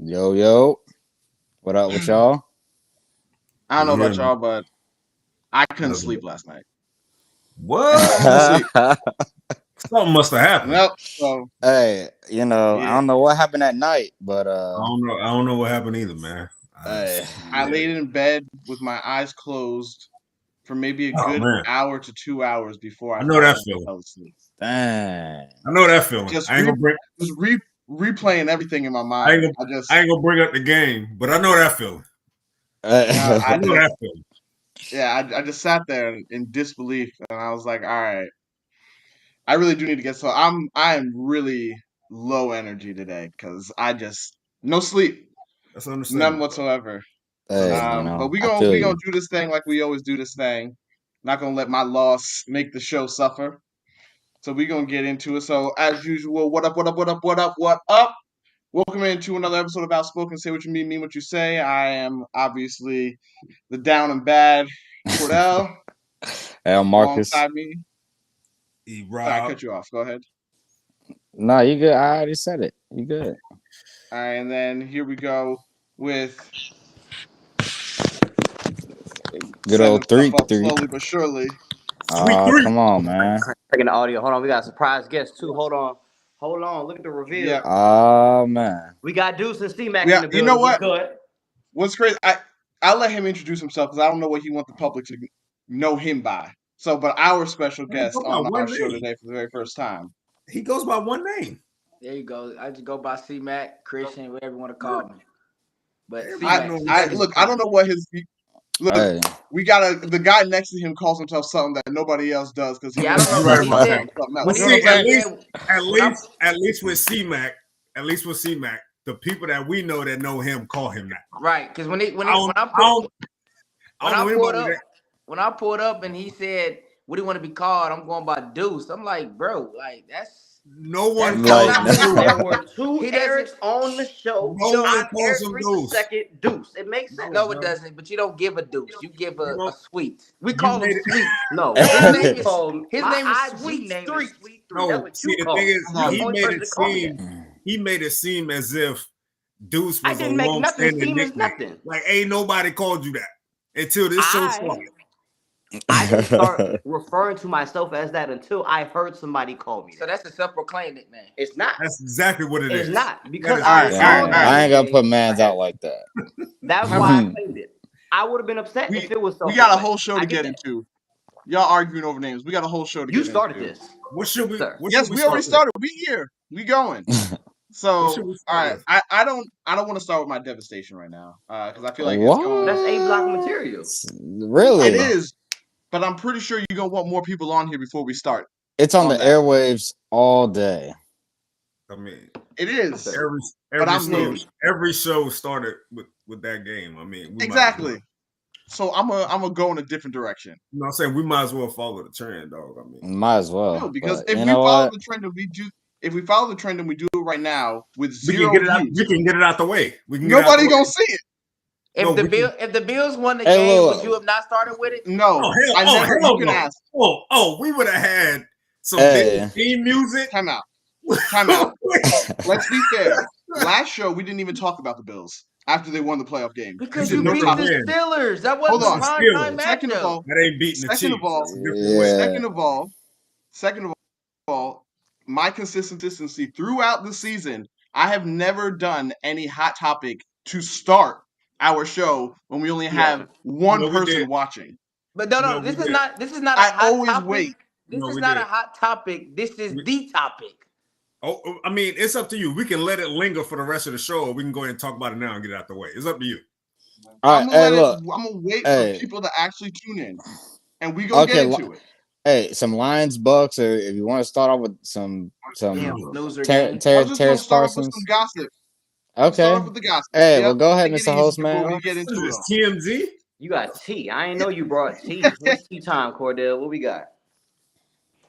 Yo, yo. What up with y'all? I don't know Yeah, about y'all, but I couldn't Nothing. sleep last night. What? Couldn't sleep. Something must have happened. Nope. So Hey, I yeah, don't know what happened that night, but I don't know what happened either, man. hey, I Yeah. laid in bed with my eyes closed for maybe a Oh good man, hour to 2 hours before I I know that finally feeling. fell asleep. dang. I know that feeling. Just I ain't re, gonna bring. just replaying everything in my I ain't mind. gonna. I ain't gonna bring up the game, but I know that feeling. I I know just that feeling. I just sat there in disbelief, and I was like, all right, I really do need to get so I am really low energy today because I just no sleep, That's none understandable. whatsoever. Hey, But we I gonna feel we you. gonna do this thing like we always do this thing. Not gonna let my loss make the show suffer. So we gonna get into it. So as usual, what up, what up, what up, what up, what up? Welcome into another episode of Outspoken. Say what you mean what you say. I am obviously the down and bad Cordell. Hey, I'm Marcus. Alongside me. Sorry, I Rob. cut you off. Go ahead. Nah, you good. I already said it. You good. All right, and then here we go with Good setting old himself three up three. slowly but surely. Sweet three. Come on, man. Checking the audio. Hold on, we got a surprise guest too. Hold on. Hold on. Look at the reveal. Yeah. Man. We got Deuce and C-Mac in Yeah. the You know building. What's what? good? What's crazy? I'll let him introduce himself because I don't know what he wants the public to know him by. So, but our special He guest goes by on our one show name. today for the very first time. He goes by one name. There you go. I just go by C-Mac, Christian, whatever you want to call me. But Everybody C-Mac, knows. I C-Mac is look. I don't fine. know what his look. Hey. We got the guy next to him calls himself something that nobody else does because he Yeah, I knows don't know he's You're because right gonna he about start that. calling said him something Well, else. when You he know what see, I'm saying? yeah, at least with C-Mac, the people that we know that know him call him that. right. Because when I don't know I pulled anybody up that. when I pulled up and he said, "What do you want to be called?" I'm going by Deuce. I'm like, bro, like No that's one that's calls Like not him his Deuce. name. There were two He doesn't. Erics on the show. No one I, I'm calls Eric him 3 Deuce. second Deuce. It makes sense. No, No, it bro. doesn't. But you don't give a deuce. You give You a know, sweet. We you call him made it. sweet. No, His you name is called his my name is IG Sweet name is Street. Sweet 3. That's No, what see, you the call thing me. is, You're the Um, only person that called me that. he made it seem as if Deuce I was a didn't make nothing long-standing seem as nickname. nothing. Like, ain't nobody called you that until this show I started. I didn't start referring to myself as that until I heard somebody call me So that. that's a self-proclaimed nickname. It's not. That's exactly what it It's is. not That because is all I right, was all right, on Dang. all the right. I other ain't gonna put day. mans out Ahead. like that. That's Time why I out. claimed it. I would have been upset if it was We got a self-proclaimed. whole show I to get get that. into. Y'all arguing over names. We got a whole show to You get started into. this, what should we? sir. What should Yes, we we already start with? started. We here. We going. What should So, we all start right. with? I don't want to start with my devastation right now because I feel like it's going. That's A block What? material. It Really? is, but I'm pretty sure you're gonna want more people on here before we start It's on the on that. airwaves all day. I mean, It is, every but every I'm show needy. every show started with that game. I mean, we might as well. Exactly. So I'm gonna go in a different direction. You know what I'm saying? We might as well follow the trend, dog. I mean, Might as No, well. because But if you we know follow what? the trend and we do, if we follow the trend and we do it right now with we can 0 get it out. views, We can get it out the way. We can get it out the nobody way. gonna see it. No, we can. If the Bills won the Hey, game, would you look. have not started with it? No, I never. You Hell can no. ask. We would have had some Hey. theme music. Time out. Time out. Let's be fair. Last show we didn't even talk about the Bills after they won the playoff game. We Because It's a did you no beat different topic. the win. Steelers. That Hold wasn't a It's the on. prime time Steelers. Second of matchup. all, That ain't beating the second of Chiefs. all, It's a different win. second of all, my consistency throughout the season, I have never done any hot topic to start our show when we only have one No, we person did. watching. But No, no, we this is did. not a I hot always topic. wait. This No, is we not did. a hot topic. This is We- the topic. Oh, I mean, it's up to you. We can let it linger for the rest of the show, or we can go ahead and talk about it now and get it out the way. It's up to you. All I'm right. gonna Hey, let it. look. I'm gonna wait for Hey. people to actually tune in, and we gonna get Okay. into it. Hey, some Lions Bucks, or if you want to start off with some Damn, Oh, snoozer game. I was just gonna Terrace start off with some Parsons. gossip. Start Okay. off with the gossip. Hey, well, Yep. go ahead, Take it Mr. easy Host before man. we get what into is it. this, TMZ? You got tea. I ain't know you brought tea. What's tea time, Cordell? What we got?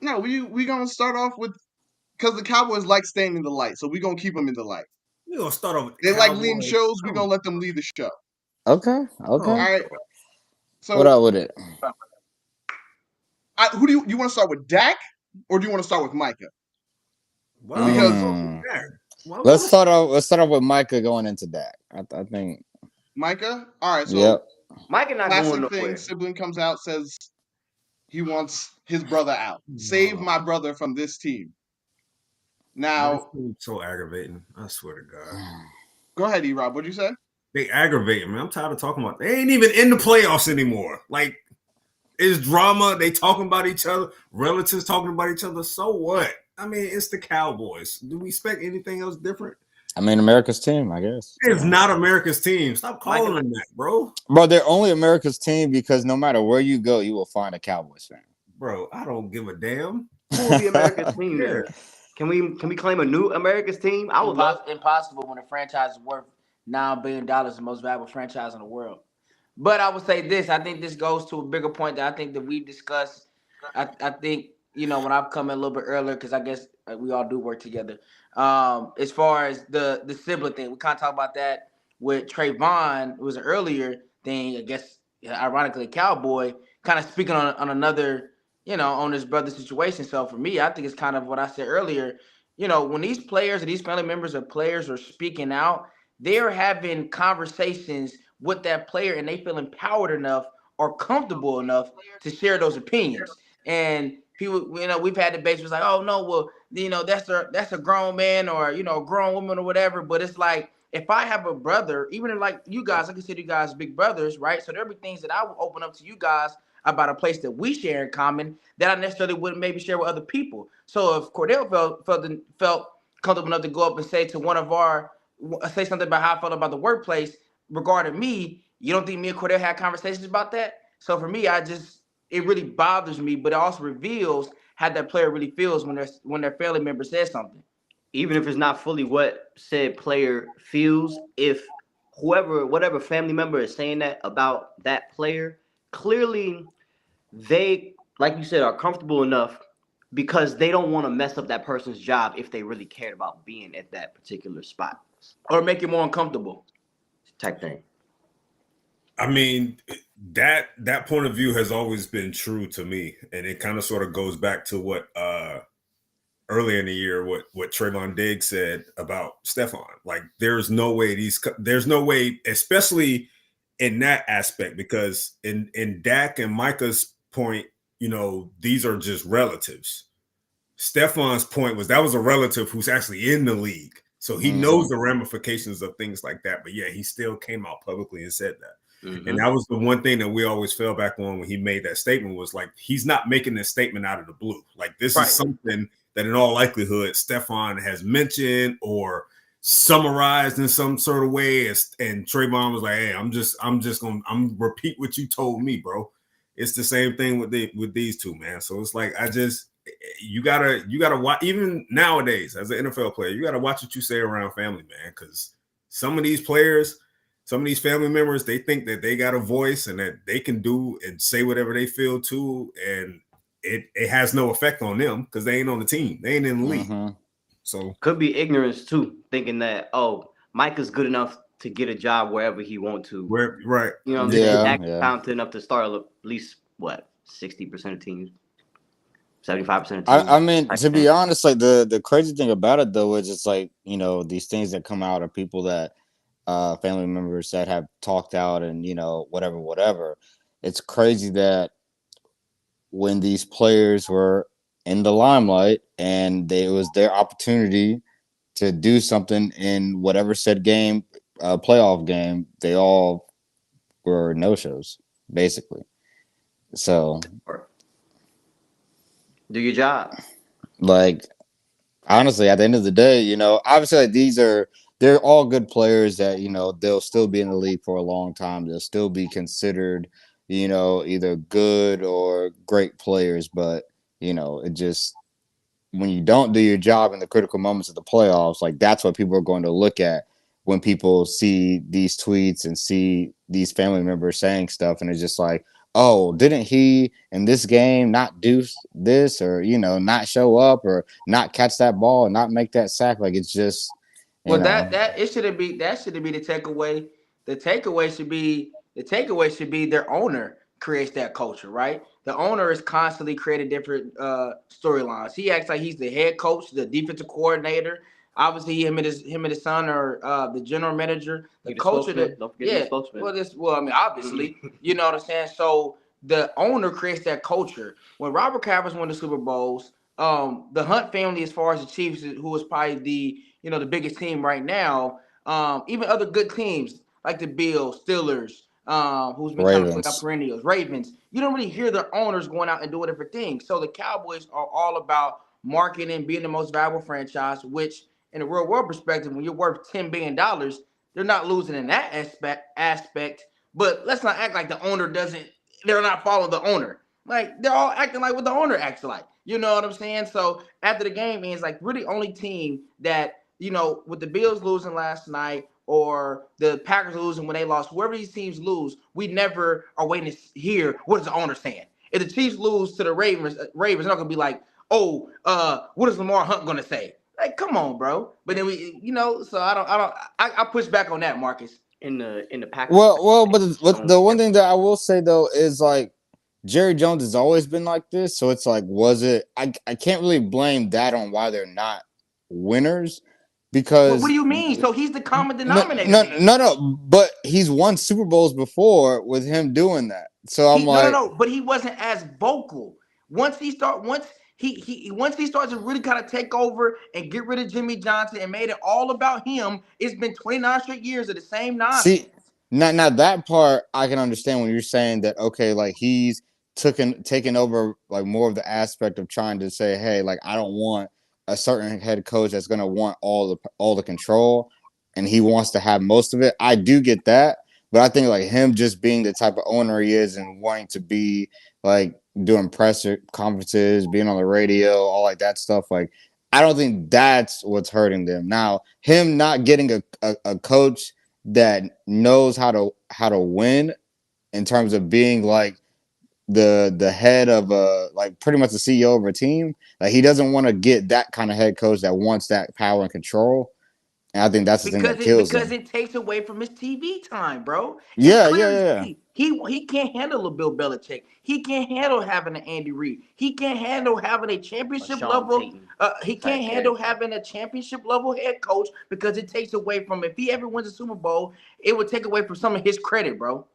No, we gonna start off with because the Cowboys like staying in the light, so we gonna keep them in the light. We're gonna start off with the They like leading Cowboys. shows. We gonna let them lead the show. Okay. Oh, All Okay. right. What So, up with it? who do you want to start with, Dak, or do you want to start with Micah? well, Because let's go with that. Well, Let's start off. Let's start off with Micah going into Dak. I think. Micah. All right. So Yep. Micah not going classic thing. nowhere. Sibling comes out, says he wants his brother out. Save my brother from this team. Now, That's so aggravating. I swear to God. go ahead, E-Rob. What'd you say? They aggravate me. I'm tired of talking about. They ain't even in the playoffs anymore. Like, it's drama. They talking about each other. Relatives talking about each other. So what? I mean, it's the Cowboys. Do we expect anything else different? I mean, America's team, I guess. It's not America's team. Stop calling them that, bro. Bro, they're only America's team because no matter where you go, you will find a Cowboys fan. Bro, I don't give a damn. Who will be America's team then? Can we claim a new America's team? I would love. Impossible when a franchise is worth $9 billion, the most valuable franchise in the world. But I would say this. I think this goes to a bigger point that I think that we've discussed. I think, when I've come in a little bit earlier, because I guess we all do work together. As far as the sibling thing, we kind of talked about that with Trayvon. It was an earlier thing, I guess, ironically, Cowboy, kind of speaking on another, on his brother situation. So for me, I think it's kind of what I said earlier. When these players or these family members of players are speaking out, they're having conversations with that player and they feel empowered enough or comfortable enough to share those opinions. And people, we've had debates was like, oh no, well, that's a grown man or a grown woman or whatever. But it's like, if I have a brother, even if like you guys, I consider you guys big brothers, right? So there'll be things that I will open up to you guys about a place that we share in common that I necessarily wouldn't maybe share with other people. So if Cordell felt comfortable enough to go up and say to one of our say something about how I felt about the workplace regarding me, you don't think me and Cordell had conversations about that? So for me, it really bothers me, but it also reveals how that player really feels when their family member says something. Even if it's not fully what said player feels, if whatever family member is saying that about that player, clearly they, like you said, are comfortable enough because they don't want to mess up that person's job if they really cared about being at that particular spot. Or make it more uncomfortable. Type thing. I mean, that point of view has always been true to me. And it kind of sort of goes back to what earlier in the year, what Trayvon Diggs said about Stephon. Like, there's no way, especially in that aspect, because in Dak and Micah's point, these are just relatives. Stephon's point was that was a relative who's actually in the league. So he knows the ramifications of things like that. But yeah, he still came out publicly and said that. Mm-hmm. And that was the one thing that we always fell back on when he made that statement, was like, he's not making this statement out of the blue. Like, this is something that in all likelihood Stephon has mentioned or summarized in some sort of way. And Trayvon was like, hey, I'm repeat what you told me, bro. It's the same thing with these two, man. So it's like, you gotta watch, even nowadays as an NFL player, you gotta watch what you say around family, man, because some of these players, some of these family members, they think that they got a voice and that they can do and say whatever they feel too, and it has no effect on them because they ain't on the team, they ain't in the league. So could be ignorance too, thinking that Micah's good enough to get a job wherever he want to. Right. Talented enough to start at least 60% of teams. 75% of teams. I mean, to be honest, like the crazy thing about it though is it's like, these things that come out are people that family members that have talked out and whatever. It's crazy that when these players were in the limelight and it was their opportunity to do something in whatever said game, playoff game, they all were no-shows basically. So do your job. Like, honestly, at the end of the day, obviously like, they're all good players that, they'll still be in the league for a long time. They'll still be considered, either good or great players. But, it just, when you don't do your job in the critical moments of the playoffs, like, that's what people are going to look at when people see these tweets and see these family members saying stuff. And it's just like, oh, didn't he in this game not do this or, not show up or not catch that ball and not make that sack? Like, it's just, that shouldn't be the takeaway. The takeaway should be their owner creates that culture, right? The owner is constantly creating different storylines. He acts like he's the head coach, the defensive coordinator, Obviously, him and his son are the general manager, the coach of the Don't forget the spokesman. Well, I mean, obviously, you know what I'm saying. So the owner creates that culture. When Robert Kraft won the Super Bowls, the Hunt family, as far as the Chiefs, who is probably the biggest team right now, even other good teams like the Bills, Steelers, who's been kind of playoff Ravens. perennials, Ravens. You don't really hear their owners going out and doing different things. So the Cowboys are all about marketing, being the most valuable franchise, which in a real world perspective, when you're worth $10 billion, they're not losing in that aspect. But let's not act like the owner doesn't, they're not following the owner. Like they're all acting like what the owner acts like. You know what I'm saying? So after the game ends, like we're the only team that, with the Bills losing last night or the Packers losing when they lost, whoever these teams lose, we never are waiting to hear what is the owner saying. If the Chiefs lose to the Ravens, they're not gonna be like, oh, what is Lamar Hunt gonna say? Like, come on, bro. But then so I push back on that, Marcus. In the Packers. Well, but the one thing that I will say though is like Jerry Jones has always been like this, so it's like, was it? I can't really blame that on why they're not winners What do because you mean? So he's the common no, denominator. no, Then. no, but he's won Super Bowls before with him doing that. So I'm like, no, but he wasn't as vocal. Once he starts to really kind of take over and get rid of Jimmy Johnson and made it all about him, it's been 29 straight years of the same nonsense. see, now that part I can understand when you're saying that. Okay, like he's taken over like more of the aspect of trying to say, hey, like I don't want a certain head coach that's going to want all the control, and he wants to have most of it. I do get that, but I think like him just being the type of owner he is and wanting to be like doing press conferences, being on the radio, all like that stuff. Like I don't think that's what's hurting them. Now him not getting a coach that knows how to win in terms of being like the head of like pretty much the CEO of a team. Like he doesn't want to get that kind of head coach that wants that power and control. And I think that's the thing that kills him. It takes away from his TV time, bro. It's Yeah, clear yeah, as yeah. day. He can't handle a Bill Belichick. He can't handle having an Andy Reid. He can't handle having a championship level. He can't handle having a championship level head coach because it takes away from, if he ever wins a Super Bowl, it would take away from some of his credit, bro.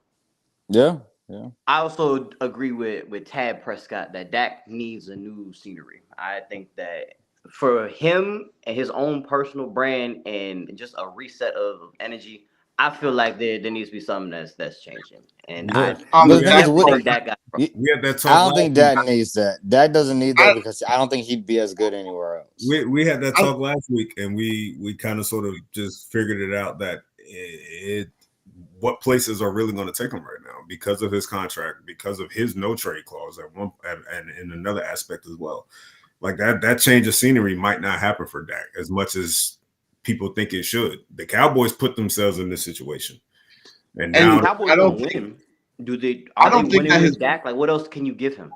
Yeah, yeah. I also agree with Tad Prescott that Dak needs a new scenery. I think that for him and his own personal brand and just a reset of energy, I feel like there needs to be something that's changing. And But the the thing is, Dak part, that guy. We had that talk I don't last think week. Dak needs that. Dak doesn't need that I- because I don't think he'd be as good anywhere else. We had that talk last week, and we kind of sort of just figured it out that what places are really going to take him right now because of his contract, because of his no trade clause at one and in another aspect as well. Like that change of scenery might not happen for Dak as much as people think it should. The Cowboys put themselves in this situation, and now the Cowboys don't win. Do they? I don't think that his Dak. Like, what else can you give him?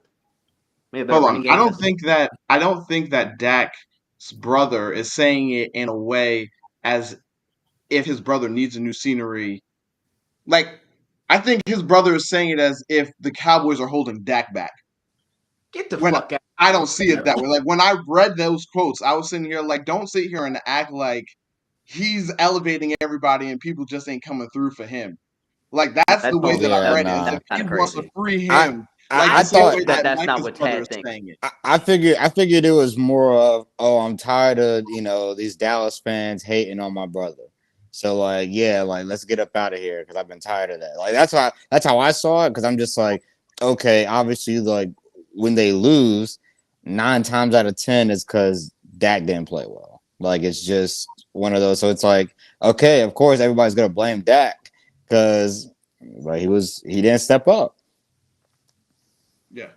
Hold on. I don't think that Dak's brother is saying it in a way as if his brother needs a new scenery. Like, I think his brother is saying it as if the Cowboys are holding Dak back. Get the fuck out. I don't see it that way. Like, when I read those quotes, I was sitting here like, don't sit here and act like he's elevating everybody and people just ain't coming through for him. Like, that's the way that I read it. As if he wants to free him. I thought that's not what Tad thinks. I figured it was more of, oh, I'm tired of these Dallas fans hating on my brother. So like, yeah, like let's get up out of here because I've been tired of that. Like that's how I saw it because I'm just like, okay, obviously like when they lose, 9 times out of 10 is because Dak didn't play well. Like it's just one of those. So it's like, okay, of course everybody's gonna blame Dak because he didn't step up. Yeah.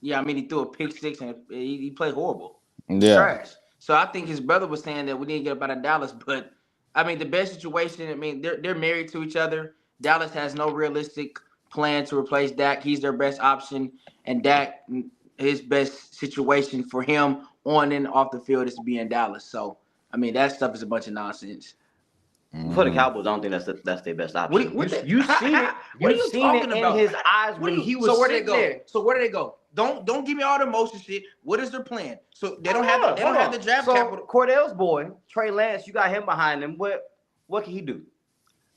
Yeah, I mean, he threw a pick six and he played horrible. Yeah. Trash. So I think his brother was saying that we didn't get up out of Dallas, but I mean, the best situation. I mean, they're married to each other. Dallas has no realistic plan to replace Dak. He's their best option, and Dak, his best situation for him on and off the field is to be in Dallas. So I mean, that stuff is a bunch of nonsense. For the Cowboys, I don't think that's their best option. You've seen it. You've seen it in his eyes when he was So where did sitting there. So where did they go? Don't give me all the emotion shit. What is their plan? So they don't have the draft capital. Cordell's boy, Trey Lance, you got him behind him. What can he do?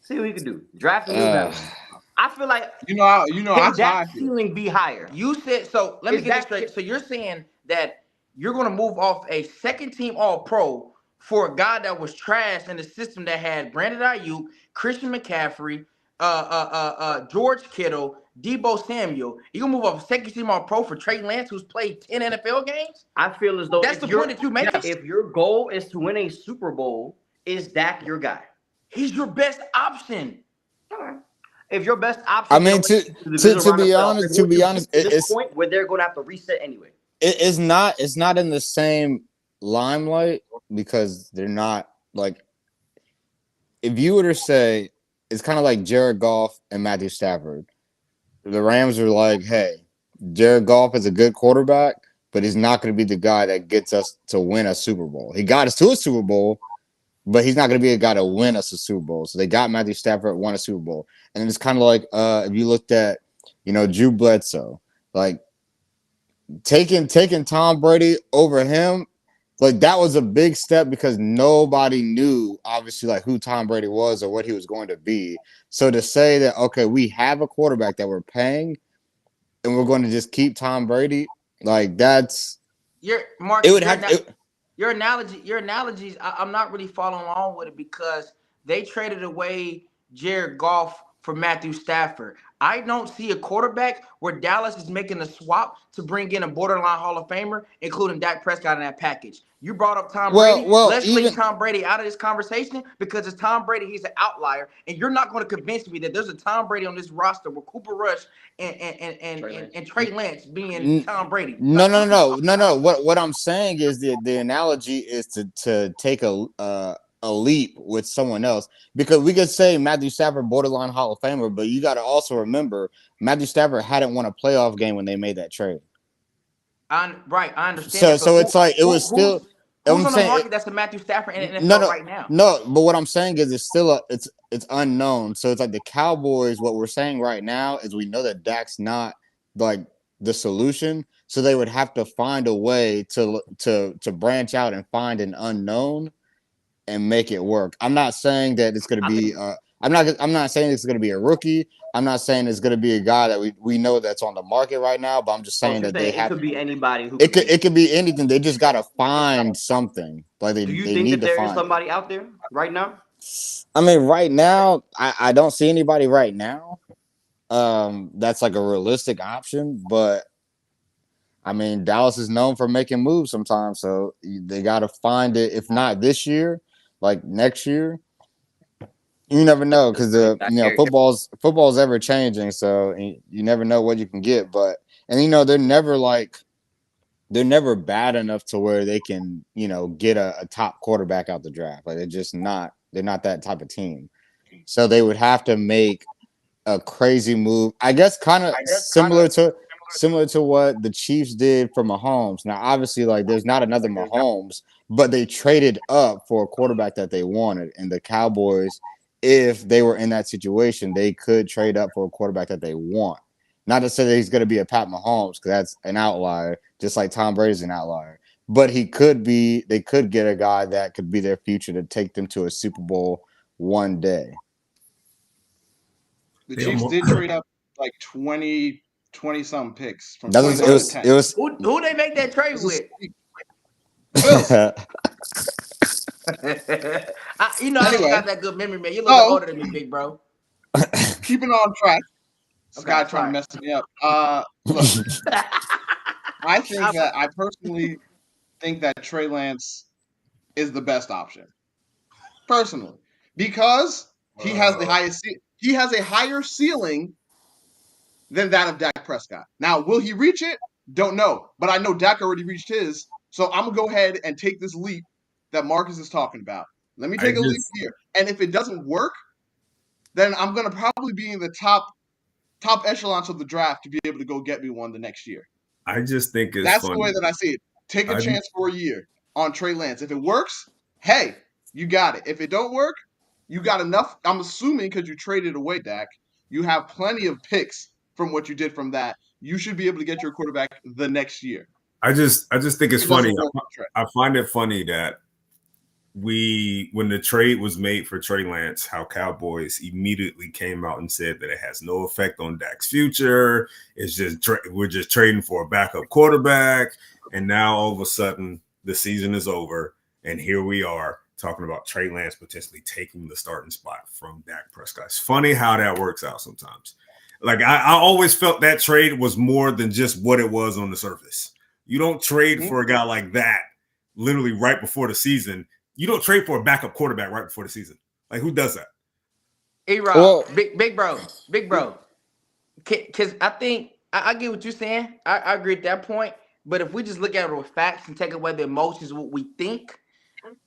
See what he can do. Draft a new guy. I feel like Can that's how I feel. Ceiling be higher. You said so. Let me get this straight. So you're saying that you're going to move off a second team All Pro for a guy that was trash in the system that had Brandon Ayuk, Christian McCaffrey, George Kittle, Debo Samuel. You gonna move off a second team All Pro for Trey Lance, who's played 10 NFL games? I feel as though that's the point that you make. If your goal is to win a Super Bowl, is Dak your guy? He's your best option. All right. If your best option, I mean, to be honest, at this point where they're going to have to reset anyway. It's not in the same limelight because they're not like. If you were to say, it's kind of like Jared Goff and Matthew Stafford. The Rams are like, hey, Jared Goff is a good quarterback, but he's not going to be the guy that gets us to win a Super Bowl. He got us to a Super Bowl, but he's not going to be a guy to win us a Super Bowl. So they got Matthew Stafford, won a Super Bowl. And it's kind of like if you looked at, Drew Bledsoe, like taking Tom Brady over him, like that was a big step because nobody knew, obviously, like who Tom Brady was or what he was going to be. So to say that, okay, we have a quarterback that we're paying and we're going to just keep Tom Brady, like that's your analogies. I'm not really following along with it because they traded away Jared Goff for Matthew Stafford. I don't see a quarterback where Dallas is making a swap to bring in a borderline Hall of Famer, including Dak Prescott in that package. You brought up Tom Brady. Let's leave Tom Brady out of this conversation because it's Tom Brady. He's an outlier, and you're not going to convince me that there's a Tom Brady on this roster with Cooper Rush and Trey Lance being Tom Brady. No. What I'm saying is the analogy is to take a leap with someone else because we could say Matthew Stafford borderline Hall of Famer, but you got to also remember Matthew Stafford hadn't won a playoff game when they made that trade. I understand. So it's like it was still. Who's on the market that's a Matthew Stafford in the NFL right now? No, but what I'm saying is it's still it's unknown. So it's like the Cowboys. What we're saying right now is we know that Dak's not like the solution. So they would have to find a way to branch out and find an unknown and make it work. I'm not saying that it's going to be. I'm not saying it's going to be a rookie. I'm not saying it's going to be a guy that we know that's on the market right now. But I'm just saying that it could be anybody. It could be anything. They just got to find something. Like do you think that there is somebody out there right now? I mean, right now, I don't see anybody right now. That's like a realistic option, but I mean, Dallas is known for making moves sometimes, so they got to find it. If not this year, like next year. You never know because football's ever changing, so you never know what you can get. But they're never bad enough to where they can get a top quarterback out the draft. Like they're not that type of team. So they would have to make a crazy move. I guess kind of similar to what the Chiefs did for Mahomes. Now, obviously, like there's not another Mahomes, but they traded up for a quarterback that they wanted, and the Cowboys. If they were in that situation, they could trade up for a quarterback that they want. Not to say that he's going to be a Pat Mahomes, because that's an outlier, just like Tom Brady's an outlier. But they could get a guy that could be their future to take them to a Super Bowl one day. The Chiefs did trade up like 20-some picks from it was who they make that trade with? I don't got that good memory, man. You're a little older than me, big bro. Keeping on track. This guy trying to mess me up. Look, I personally think that Trey Lance is the best option. Personally. Because he has a higher ceiling than that of Dak Prescott. Now, will he reach it? Don't know. But I know Dak already reached his. So I'm going to go ahead and take this leap that Marcus is talking about. Let me take a leap here. And if it doesn't work, then I'm going to probably be in the top echelons of the draft to be able to go get me one the next year. I just think that's funny. The way that I see it. Take a chance for a year on Trey Lance. If it works, hey, you got it. If it don't work, you got enough. I'm assuming because you traded away Dak, you have plenty of picks from what you did from that you should be able to get your quarterback the next year. I just think it's funny. doesn't work with Trey. I find it funny that when the trade was made for Trey Lance, how Cowboys immediately came out and said that it has no effect on Dak's future. It's just we're just trading for a backup quarterback. And now all of a sudden the season is over, and here we are talking about Trey Lance potentially taking the starting spot from Dak Prescott. It's funny how that works out sometimes. Like I always felt that trade was more than just what it was on the surface. You don't trade for a guy like that literally right before the season. You don't trade for a backup quarterback right before the season. Like, who does that? A-Rob, well, big bro. Because I think I get what you're saying. I agree at that point. But if we just look at it with facts and take away the emotions, what we think,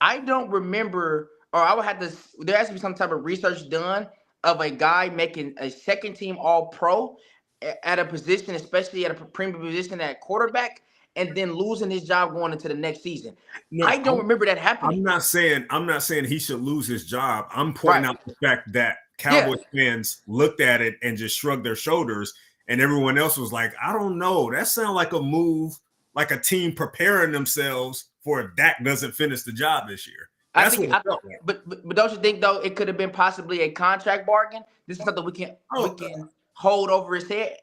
I don't remember, or I would have to. There has to be some type of research done of a guy making a second team All-Pro at a position, especially at a premium position at quarterback, and then losing his job going into the next season. No, I don't remember that happening. I'm not saying he should lose his job. I'm pointing out the fact that Cowboys fans looked at it and just shrugged their shoulders, and everyone else was like, I don't know. That sounds like a move, like a team preparing themselves for if Dak doesn't finish the job this year. That's what it felt like. But don't you think, though, it could have been possibly a contract bargain? This is something we can hold over his head.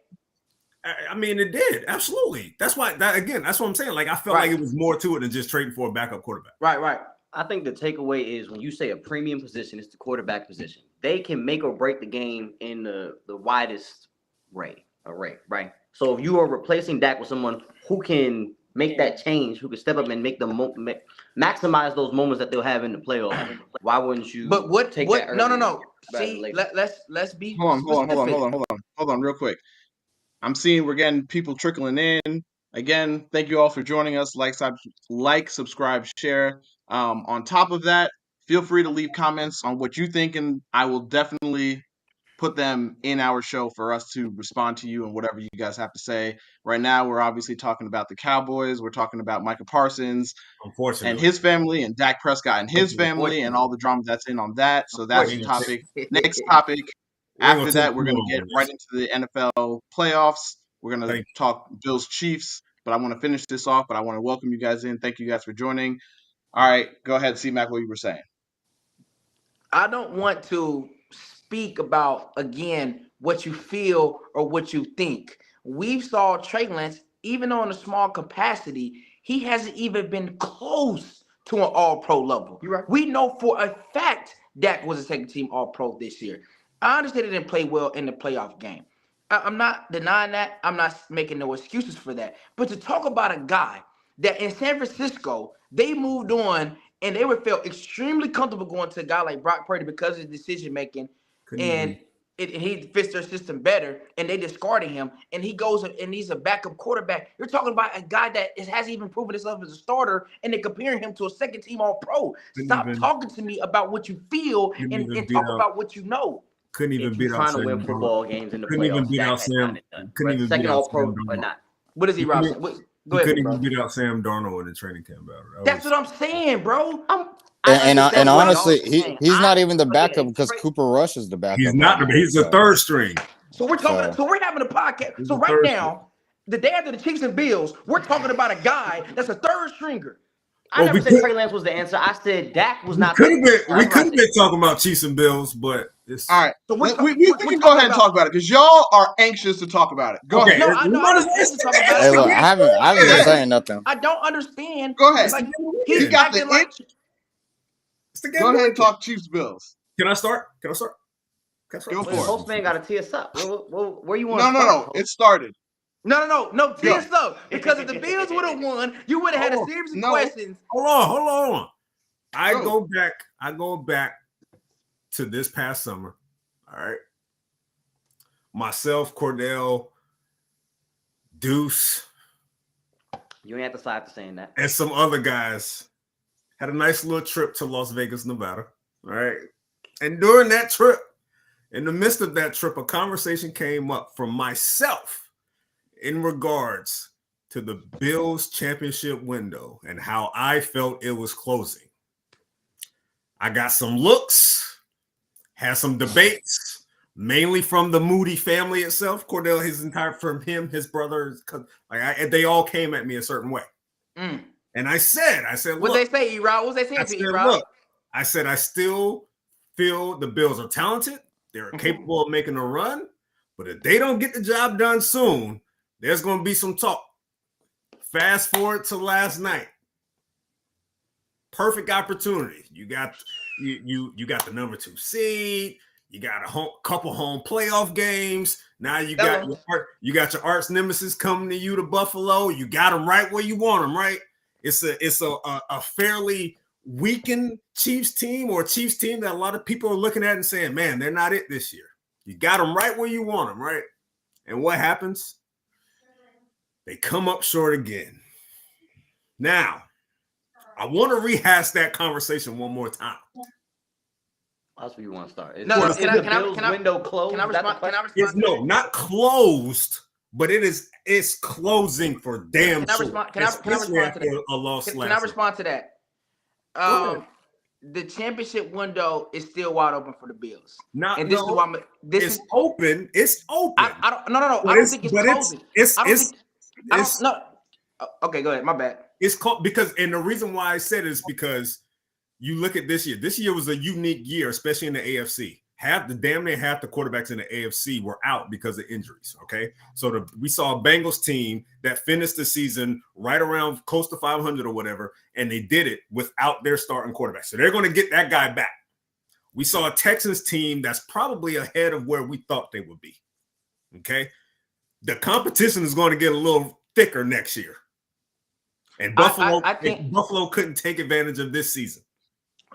I mean, it did. Absolutely. That's why, that's what I'm saying. Like, I felt like it was more to it than just trading for a backup quarterback. Right. I think the takeaway is when you say a premium position, it's the quarterback position. They can make or break the game in the widest array, right? So if you are replacing Dak with someone who can make that change, who can step up and make maximize those moments that they'll have in the playoffs, why wouldn't you? But what? That no. See, let's be. Hold on, real quick. I'm seeing we're getting people trickling in. Again, thank you all for joining us. Like, subscribe, share. On top of that, feel free to leave comments on what you think, and I will definitely put them in our show for us to respond to you and whatever you guys have to say. Right now, we're obviously talking about the Cowboys. We're talking about Micah Parsons and his family, and Dak Prescott and his family, and all the drama that's in on that. So that's the topic. Next topic. After that, we're going to get right into the NFL playoffs. We're going to talk Bills Chiefs, but I want to finish this off, but I want to welcome you guys in. Thank you guys for joining. All right, go ahead, C-Mac, what you were saying. I don't want to speak about, again, what you feel or what you think. We saw Trey Lance, even on a small capacity, he hasn't even been close to an All-Pro level. You're right. We know for a fact Dak was a second-team All-Pro this year. I understand he didn't play well in the playoff game. I'm not denying that. I'm not making no excuses for that. But to talk about a guy that in San Francisco, they moved on and they would feel extremely comfortable going to a guy like Brock Purdy because of his decision-making, and he fits their system better, and they discarded him, and he goes and he's a backup quarterback. You're talking about a guy that hasn't even proven himself as a starter, and they're comparing him to a second-team All-Pro. Stop talking to me about what you feel and talk about what you know. Couldn't even beat out Sam. Trying to win football games in the couldn't playoffs. Even beat out Sam. Couldn't even second beat out All-Pro, Sam but not. What is he, Rob? Go ahead, couldn't even beat out Sam Darnold in the training camp battle. That's what I'm saying, bro. And honestly, he's not even the backup because Cooper Rush is the backup. He's not. He's the third string. So we're talking. So we're having a podcast. So right now, the day after the Chiefs and Bills, we're talking about a guy that's a third stringer. I never said Trey Lance was the answer. I said Dak was not. We could have been talking about Chiefs and Bills, but it's all right. So we can go ahead and talk about it because y'all are anxious to talk about it. Go ahead. No, I haven't been saying nothing. I don't understand. Go ahead. Like, he got the itch. Go ahead and talk Chiefs Bills. Can I start? Go for it. Postman got to tee us up. Where you want? No. It started. No. Tee us up because if the Bills would have won, you would have had a series of questions. Hold on. I go back to this past summer. All right. Myself, Cordell, Deuce. You ain't have to stop saying that. And some other guys had a nice little trip to Las Vegas, Nevada. All right. And during that trip, in the midst of that trip, a conversation came up from myself in regards to the Bills championship window and how I felt it was closing. I got some looks, had some debates mainly from the Moody family itself. Cordell, from him, his brothers, they all came at me a certain way. And I said, what they say, E-Rod? What they say to E-Rod? I said, I still feel the Bills are talented. They're capable of making a run. But if they don't get the job done soon, there's going to be some talk. Fast forward to last night. Perfect opportunity. You got the number 2 seed. You got a couple home playoff games. Now you got your arch nemesis coming to you to Buffalo. You got them right where you want them, right? It's a fairly weakened Chiefs team, or a Chiefs team that a lot of people are looking at and saying, man, they're not it this year. You got them right where you want them, right? And what happens? They come up short again. Now, I want to rehash that conversation one more time. That's where you want to start. Can I window closed? Can I respond? No, not closed, but it's closing for damn sure. Can I respond to that? Can I respond to that? The championship window is still wide open for the Bills. It's open. It's open. I don't think it's closing. Okay, go ahead. My bad. It's called because, and the reason why I said it is because you look at this year. This year was a unique year, especially in the AFC. Damn near half the quarterbacks in the AFC were out because of injuries. Okay, so we saw a Bengals team that finished the season right around close to 500 or whatever, and they did it without their starting quarterback. So they're going to get that guy back. We saw a Texans team that's probably ahead of where we thought they would be. Okay, the competition is going to get a little thicker next year. And Buffalo couldn't take advantage of this season.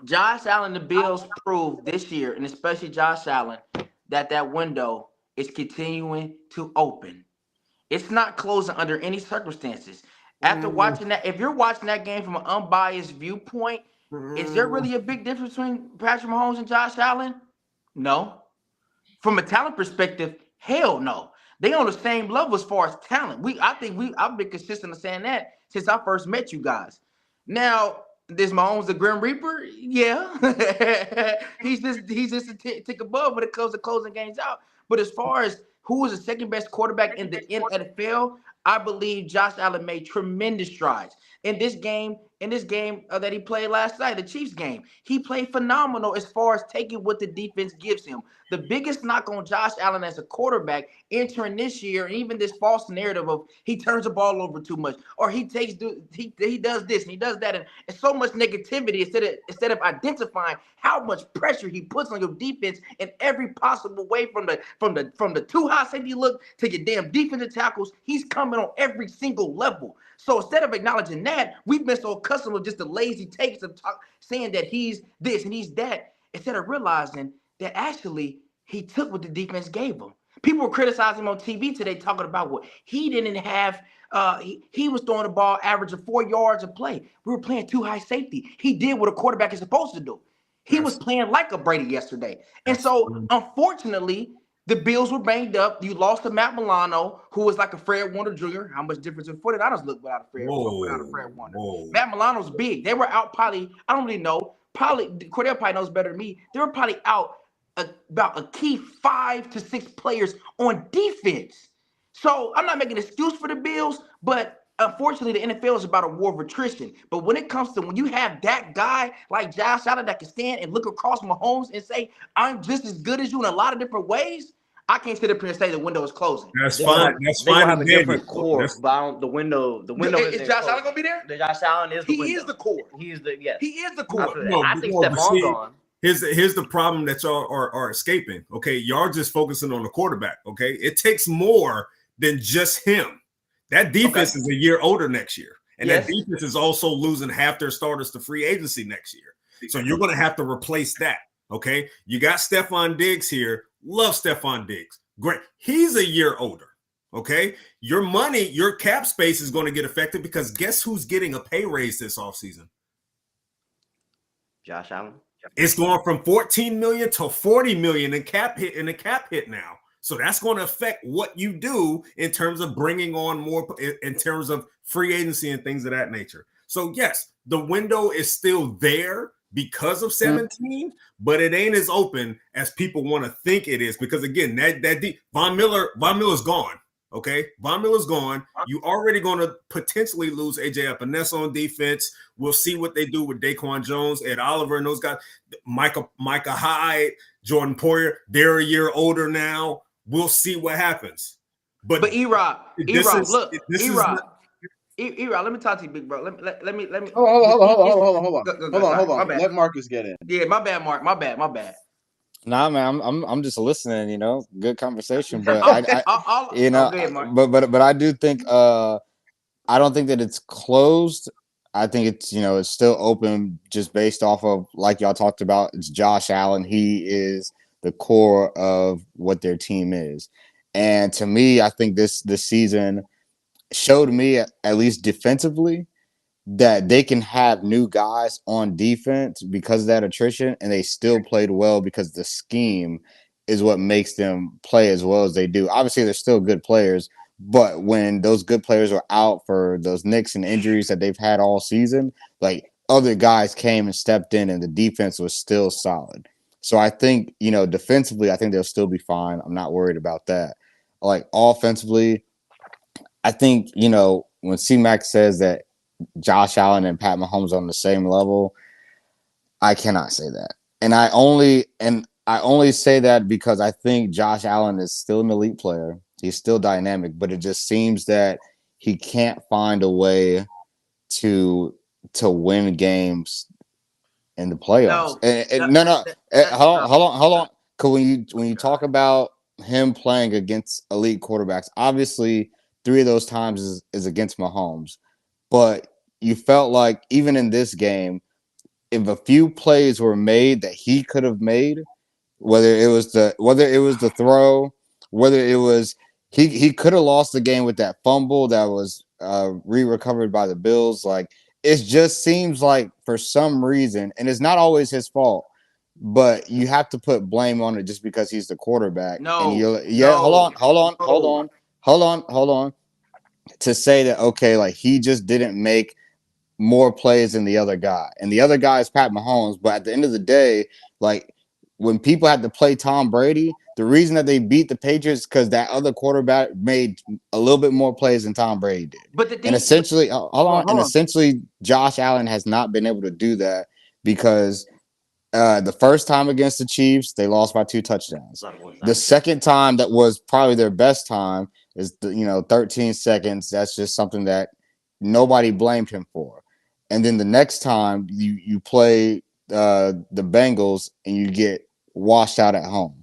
Josh Allen, the Bills proved this year, and especially Josh Allen, that window is continuing to open. It's not closing under any circumstances. After watching that, if you're watching that game from an unbiased viewpoint, is there really a big difference between Patrick Mahomes and Josh Allen? No. From a talent perspective, hell no. They on the same level as far as talent. I've been consistent in saying that since I first met you guys. Now, is Mahomes the Grim Reaper? Yeah. he's just a tick above when it comes to closing games out. But as far as who is the second best quarterback in the NFL, I believe Josh Allen made tremendous strides. In this game that he played last night, the Chiefs game, he played phenomenal as far as taking what the defense gives him. The biggest knock on Josh Allen as a quarterback entering this year, and even this false narrative of he turns the ball over too much, or he does this and he does that, and so much negativity instead of identifying how much pressure he puts on your defense in every possible way, from the too high safety look to your damn defensive tackles. He's coming on every single level. So instead of acknowledging that, we've been so accustomed with just the lazy takes of saying that he's this and he's that, instead of realizing that actually he took what the defense gave him. People were criticizing him on TV today, talking about what he didn't have. He was throwing the ball average of 4 yards a play. We were playing too high safety. He did what a quarterback is supposed to do. He was playing like a Brady yesterday. And so, unfortunately, the Bills were banged up. You lost to Matt Milano, who was like a Fred Warner Jr. How much difference in 49ers look without a Fred Warner? Matt Milano's big. They were out probably, I don't really know. Probably, Cordell probably knows better than me. They were probably out about a key 5 to 6 players on defense. So I'm not making an excuse for the Bills, but unfortunately, the NFL is about a war of attrition. But when it comes to when you have that guy like Josh Allen that can stand and look across Mahomes and say, I'm just as good as you in a lot of different ways, I can't sit up here and say the window is closing. That's fine. That's fine. They have a different core, but the window. Is Josh Allen gonna be there? Josh Allen is the window. He is the core. He is the core. No, I think Stephon's gone. Here's the problem that y'all are escaping. Okay, y'all just focusing on the quarterback. Okay, it takes more than just him. That defense is a year older next year, and that defense is also losing half their starters to free agency next year. So you're going to have to replace that. Okay, you got Stephon Diggs here. Love Stephon Diggs. Great. He's a year older. Okay, your money, your cap space is going to get affected because guess who's getting a pay raise this offseason? Josh Allen. It's going from 14 million to 40 million in cap hit now. So that's going to affect what you do in terms of bringing on more, in terms of free agency and things of that nature. So yes, the window is still there. because of 17, but it ain't as open as people want to think it is. Because again, Von Miller's gone. Okay, Von Miller's gone. You already going to potentially lose AJ Epinesa on defense. We'll see what they do with Daquan Jones, Ed Oliver, and those guys. Micah Hyde, Jordan Poyer. They're a year older now. We'll see what happens. But E-Rob, look, E-Rob, let me talk to you, big bro. Let me. Hold Sorry, my on. bad. Let Marcus get in. Yeah, my bad, Mark. My bad. Nah, man, I'm just listening. Good conversation, but Go I ahead, Mark. but I do think I don't think that it's closed. I think it's still open just based off of, like y'all talked about, it's Josh Allen. He is the core of what their team is. And to me, I think this season showed me, at least defensively, that they can have new guys on defense because of that attrition, and they still played well because the scheme is what makes them play as well as they do. Obviously, they're still good players, but when those good players are out for those nicks and injuries that they've had all season, like, other guys came and stepped in, and the defense was still solid. So I think, defensively, I think they'll still be fine. I'm not worried about that. Like, offensively, I think, when C-Mac says that Josh Allen and Pat Mahomes on the same level, I cannot say that. And I only say that because I think Josh Allen is still an elite player. He's still dynamic, but it just seems that he can't find a way to win games in the playoffs. Hold on. Because when you talk about him playing against elite quarterbacks, obviously 3 of those times is against Mahomes. But you felt like even in this game, if a few plays were made that he could have made, whether it was the throw, whether it was he could have lost the game with that fumble that was recovered by the Bills. Like, it just seems like for some reason, and it's not always his fault, but you have to put blame on it just because he's the quarterback. Hold on. To say that, okay, like, he just didn't make more plays than the other guy. And the other guy is Pat Mahomes. But at the end of the day, like, when people had to play Tom Brady, the reason that they beat the Patriots because that other quarterback made a little bit more plays than Tom Brady did. But the thing, and essentially, essentially, Josh Allen has not been able to do that because the first time against the Chiefs, they lost by 2 touchdowns. The second time, that was probably their best time, is 13 seconds. That's just something that nobody blamed him for. And then the next time you play the Bengals and you get washed out at home.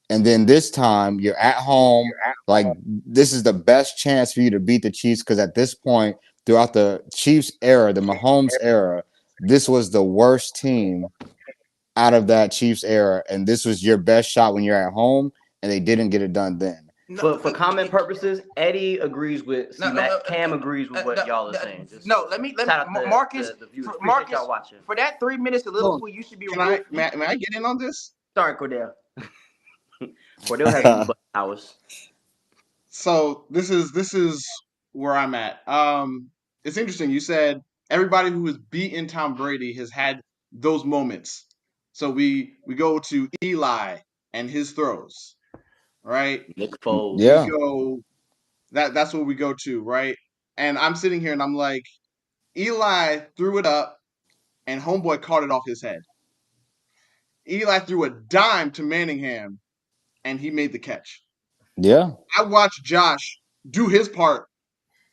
And then this time you're at home. Like, this is the best chance for you to beat the Chiefs because at this point, throughout the Chiefs era, the Mahomes era, this was the worst team out of that Chiefs era. And this was your best shot when you're at home, and they didn't get it done then. For comment purposes, Eddie agrees with Cam agrees with what y'all are saying. Let me Marcus, Marcus, y'all watching. For that 3 minutes of Liverpool, you should be. May I get in on this? Sorry, Cordell. Cordell has hours. So this is where I'm at. It's interesting. You said everybody who has beaten Tom Brady has had those moments. So we go to Eli and his throws, right? Nick Foles. Yeah. We go, that's what we go to, right? And I'm sitting here and I'm like, Eli threw it up and homeboy caught it off his head. Eli threw a dime to Manningham and he made the catch. Yeah. I watched Josh do his part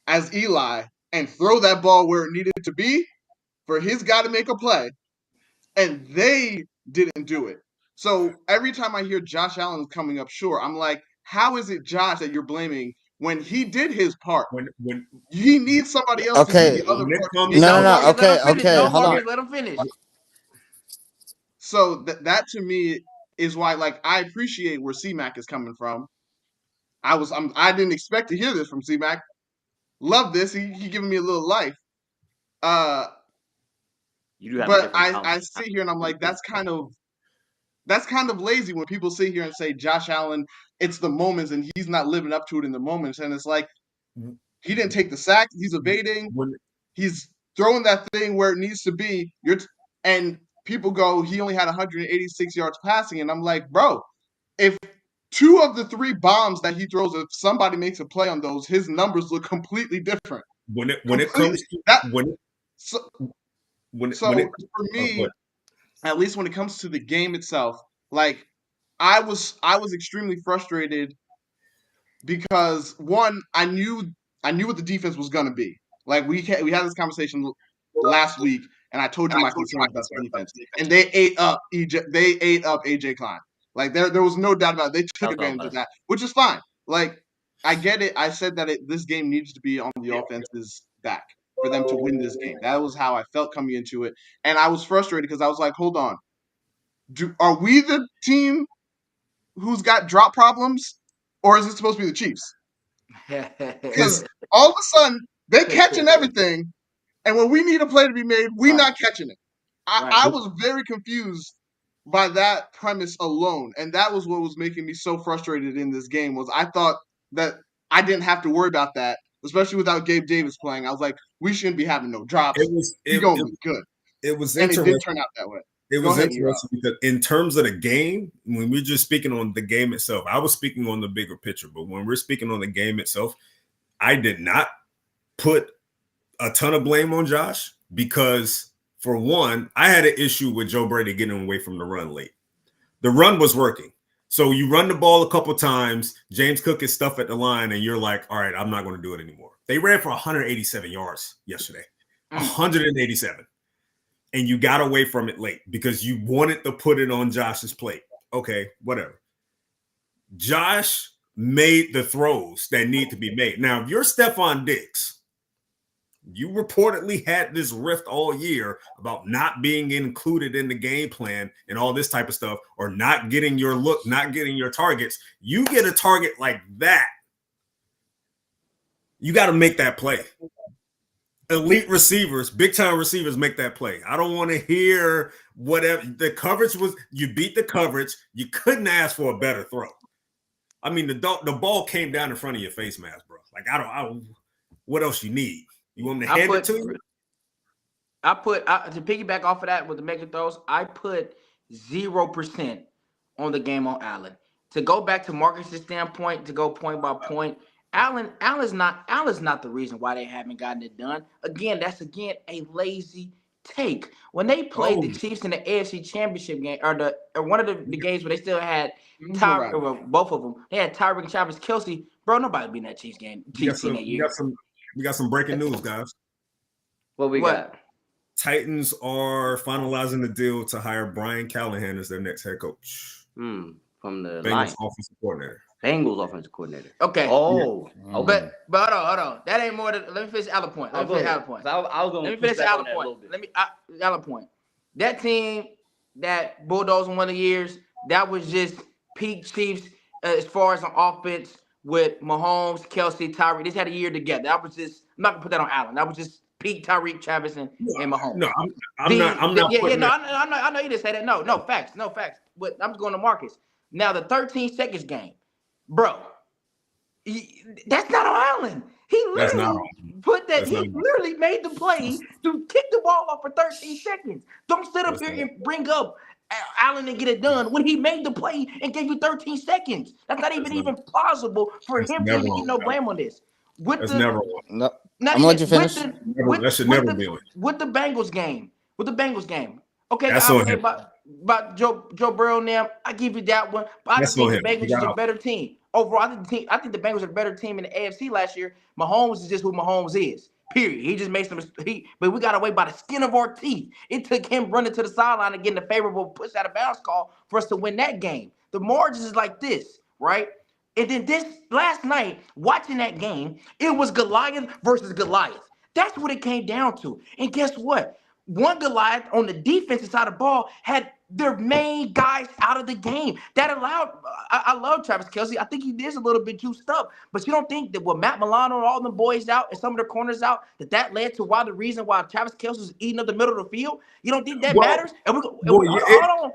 as Eli and throw that ball where it needed to be for his guy to make a play, and they didn't do it. So every time I hear Josh Allen coming up short, I'm like, how is it Josh that you're blaming when he did his part? When he needs somebody else to do the other part. No. Okay. Hold on. Let him finish. So that to me is why, like, I appreciate where C-Mac is coming from. I didn't expect to hear this from C-Mac. Love this. He giving me a little life. You do have but I sit here and I'm like, that's kind of lazy when people sit here and say Josh Allen, it's the moments and he's not living up to it in the moments. And it's like, he didn't take the sack. He's evading. He's throwing that thing where it needs to be. And people go, he only had 186 yards passing, and I'm like, bro, if 2 of the 3 bombs that he throws, if somebody makes a play on those, his numbers look completely different. When it comes to that when so, when so it for me, what at least when it comes to the game itself, like I was extremely frustrated because one, I knew what the defense was going to be. Like we had this conversation last week, and I told you my concerns about the defense, and they ate up AJ Klein. Like there was no doubt about it. They took advantage of that, which is fine. Like I get it. I said that this game needs to be on the offense's back for them to win this game. That was how I felt coming into it, and I was frustrated because I was like, hold on, are we the team who's got drop problems, or is it supposed to be the Chiefs? Because all of a sudden they catching everything, and when we need a play to be made, we not catching it. I was very confused by that premise alone, and that was what was making me so frustrated in this game. Was I thought that I didn't have to worry about that, especially without Gabe Davis playing. I was like, we shouldn't be having no drops. We're gonna be good. It was and interesting. It did turn out that way. It was interesting because in terms of the game, when we're just speaking on the game itself, I was speaking on the bigger picture. But when we're speaking on the game itself, I did not put a ton of blame on Josh because, for one, I had an issue with Joe Brady getting away from the run late. The run was working. So you run the ball a couple times, James Cook is stuff at the line, and you're like, all right, I'm not going to do it anymore. They ran for 187 yards yesterday. 187. And you got away from it late because you wanted to put it on Josh's plate. Okay, whatever. Josh made the throws that need to be made. Now, if you're Stephon Diggs, you reportedly had this rift all year about not being included in the game plan and all this type of stuff, or not getting your look, not getting your targets. You get a target like that, you got to make that play. Elite receivers, big time receivers make that play. I don't want to hear whatever the coverage was. You beat the coverage. You couldn't ask for a better throw. I mean, the ball came down in front of your face mask, bro. Like I don't. What else you need? You want me to hand it to you? To piggyback off of that with the mega throws, I put 0% on the game on Allen. To go back to Marcus's standpoint, to go point by point. Allen's not the reason why they haven't gotten it done. Again, that's a lazy take. When they played the Chiefs in the AFC Championship game, or one of the games where they still had both of them, they had Tyreek, Travis Kelce. Bro, nobody beat that Chiefs team that year. We got some breaking news, guys. What we got? Titans are finalizing the deal to hire Brian Callahan as their next head coach. From the Bengals offensive coordinator. Bengals offensive coordinator. Okay. Oh. Yeah. Okay. But hold on. That ain't more than. Let me finish Allen point. Let me finish Allen point. Allen point. That team that bulldozed in one of the years, that was just peak Chiefs as far as on offense with Mahomes, Kelce, Tyreek. They just had a year together. That was just. I'm not gonna put that on Allen. That was just peak Tyreek, Travis, and Mahomes. No, I'm not. I know you didn't say that. No facts. But I'm going to Marcus. Now the 13 seconds game. Bro, that's not on Allen. He literally literally made the play to kick the ball off for 13 seconds. Don't sit up here and bring up Allen and get it done when he made the play and gave you 13 seconds. That's not even plausible for him to even get no blame on this. I'm gonna let you finish. That should never be on. With the Bengals game. Okay, about Joe Burrow now, I give you that one. But I think the Bengals is a better team. Overall, I think the Bengals are a better team in the AFC last year. Mahomes is just who Mahomes is. Period. He just makes some. But we got away by the skin of our teeth. It took him running to the sideline and getting a favorable push out of bounds call for us to win that game. The margins is like this, right? And then this last night, watching that game, it was Goliath versus Goliath. That's what it came down to. And guess what? One Goliath on the defensive side of the ball had their main guys out of the game. That allowed I love Travis Kelce. I think he is a little bit juiced up. But you don't think that with Matt Milano and all them boys out and some of their corners out, that led to the reason why Travis Kelce was eating up the middle of the field? You don't think that matters? Hold on,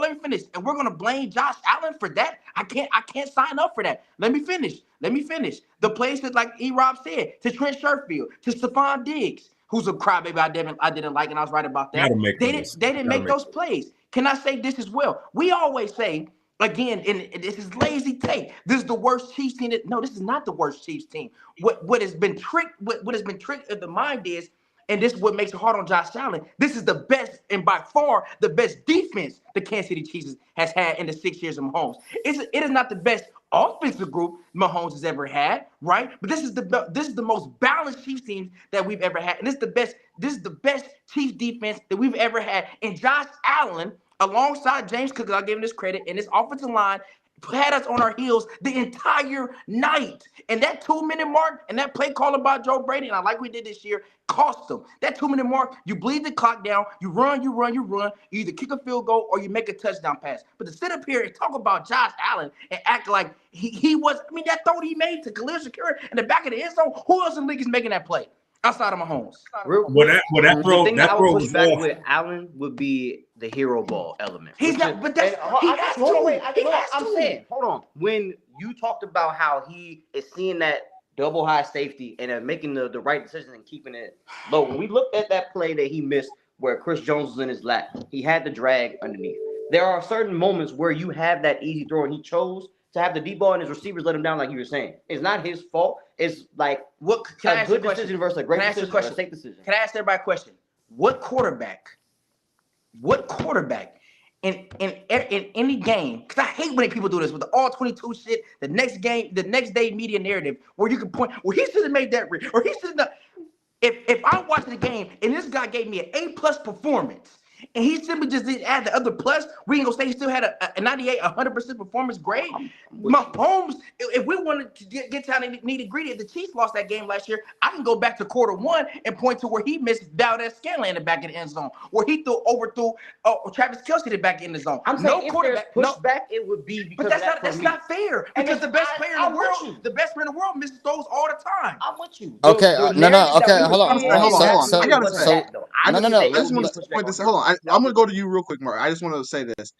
let me finish. And we're gonna blame Josh Allen for that? I can't sign up for that. Let me finish. The plays that, like E-Rob said, to Trent Sherfield, to Stephon Diggs, who's a crybaby I didn't like, and I was right about that. Gotta make They those. didn't Gotta make those plays. Can I say this as well? We always say again, and this is lazy take. This is the worst Chiefs team. No, this is not the worst Chiefs team. What has been tricked? What has been tricked in the mind is. And this is what makes it hard on Josh Allen. This is the best and by far the best defense the Kansas City Chiefs has had in the 6 years of Mahomes. It is not the best offensive group Mahomes has ever had, right? But this is the most balanced Chiefs team that we've ever had, and this is the best Chiefs defense that we've ever had. And Josh Allen, alongside James Cook, I'll give him this credit, and this offensive line had us on our heels the entire night. And that 2-minute mark and that play call about Joe Brady, and I like we did this year, cost them. That 2-minute mark, you bleed the clock down, you run. You either kick a field goal or you make a touchdown pass. But to sit up here and talk about Josh Allen and act like he was, I mean, that throw he made to Khalil Shakir in the back of the end zone, who else in the league is making that play outside of Mahomes? Real Well, quick, that throw, the thing that I throw would push was back off. with Allen would be the hero ball element. He's not, but that's, he has to. I'm saying, hold on. When you talked about how he is seeing that double high safety and making the right decision and keeping it low, when we looked at that play that he missed where Chris Jones was in his lap, he had the drag underneath. There are certain moments where you have that easy throw, and he chose to have the deep ball and his receivers let him down, like you were saying. It's not his fault. It's like What can I a ask you good a question? decision versus a great Can I ask you a decision or a question? safe decision. Can I ask everybody a question? What quarterback in any game, because I hate when people do this with the all 22 shit, the next day media narrative, where you can point, well, he should have made that, or he should have. If I'm watching the game and this guy gave me an A+ performance, and he simply just didn't add the other plus, we ain't gonna say he still had a 98, 100% performance grade. Mahomes, if we wanted to get down and nitty gritty, if the Chiefs lost that game last year, I can go back to quarter one and point to where he missed Valdez-Scantling in the back of the end zone, where he overthrew Travis Kelce in the back in the zone. I'm saying if there's pushback, it would be because that's not fair. Because the best player in the world misses throws all the time. I'm with you. Okay, hold on. I gotta say, no. I just want to point this. Hold on, I'm gonna go to you real quick, Mark. I just want to say this: